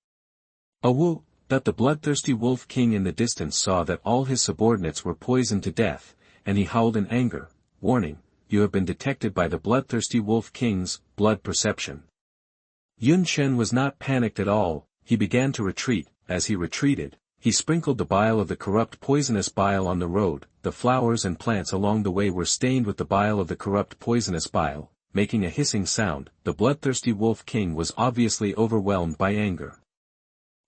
Awoo! That the bloodthirsty Wolf King in the distance saw that all his subordinates were poisoned to death, and he howled in anger. Warning, you have been detected by the bloodthirsty Wolf King's blood perception. Yun-Chin was not panicked at all. He began to retreat. As he retreated, he sprinkled the bile of the corrupt poisonous bile on the road. The flowers and plants along the way were stained with the bile of the corrupt poisonous bile, making a hissing sound. The bloodthirsty Wolf King was obviously overwhelmed by anger.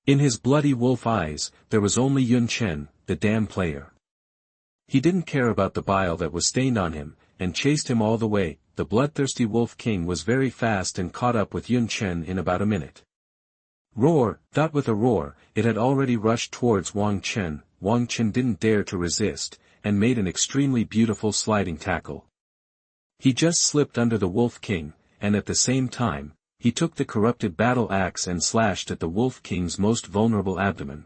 In his bloody wolf eyes, there was only Yun-Chin, the damn player. He didn't care about the bile that was stained on him, and chased him all the way. The bloodthirsty Wolf King was very fast and caught up with Yun-Chin in about a minute. Roar! With a roar, it had already rushed towards Wang Chen. Wang Chen didn't dare to resist, and made an extremely beautiful sliding tackle. He just slipped under the Wolf King, and at the same time, he took the corrupted battle axe and slashed at the Wolf King's most vulnerable abdomen.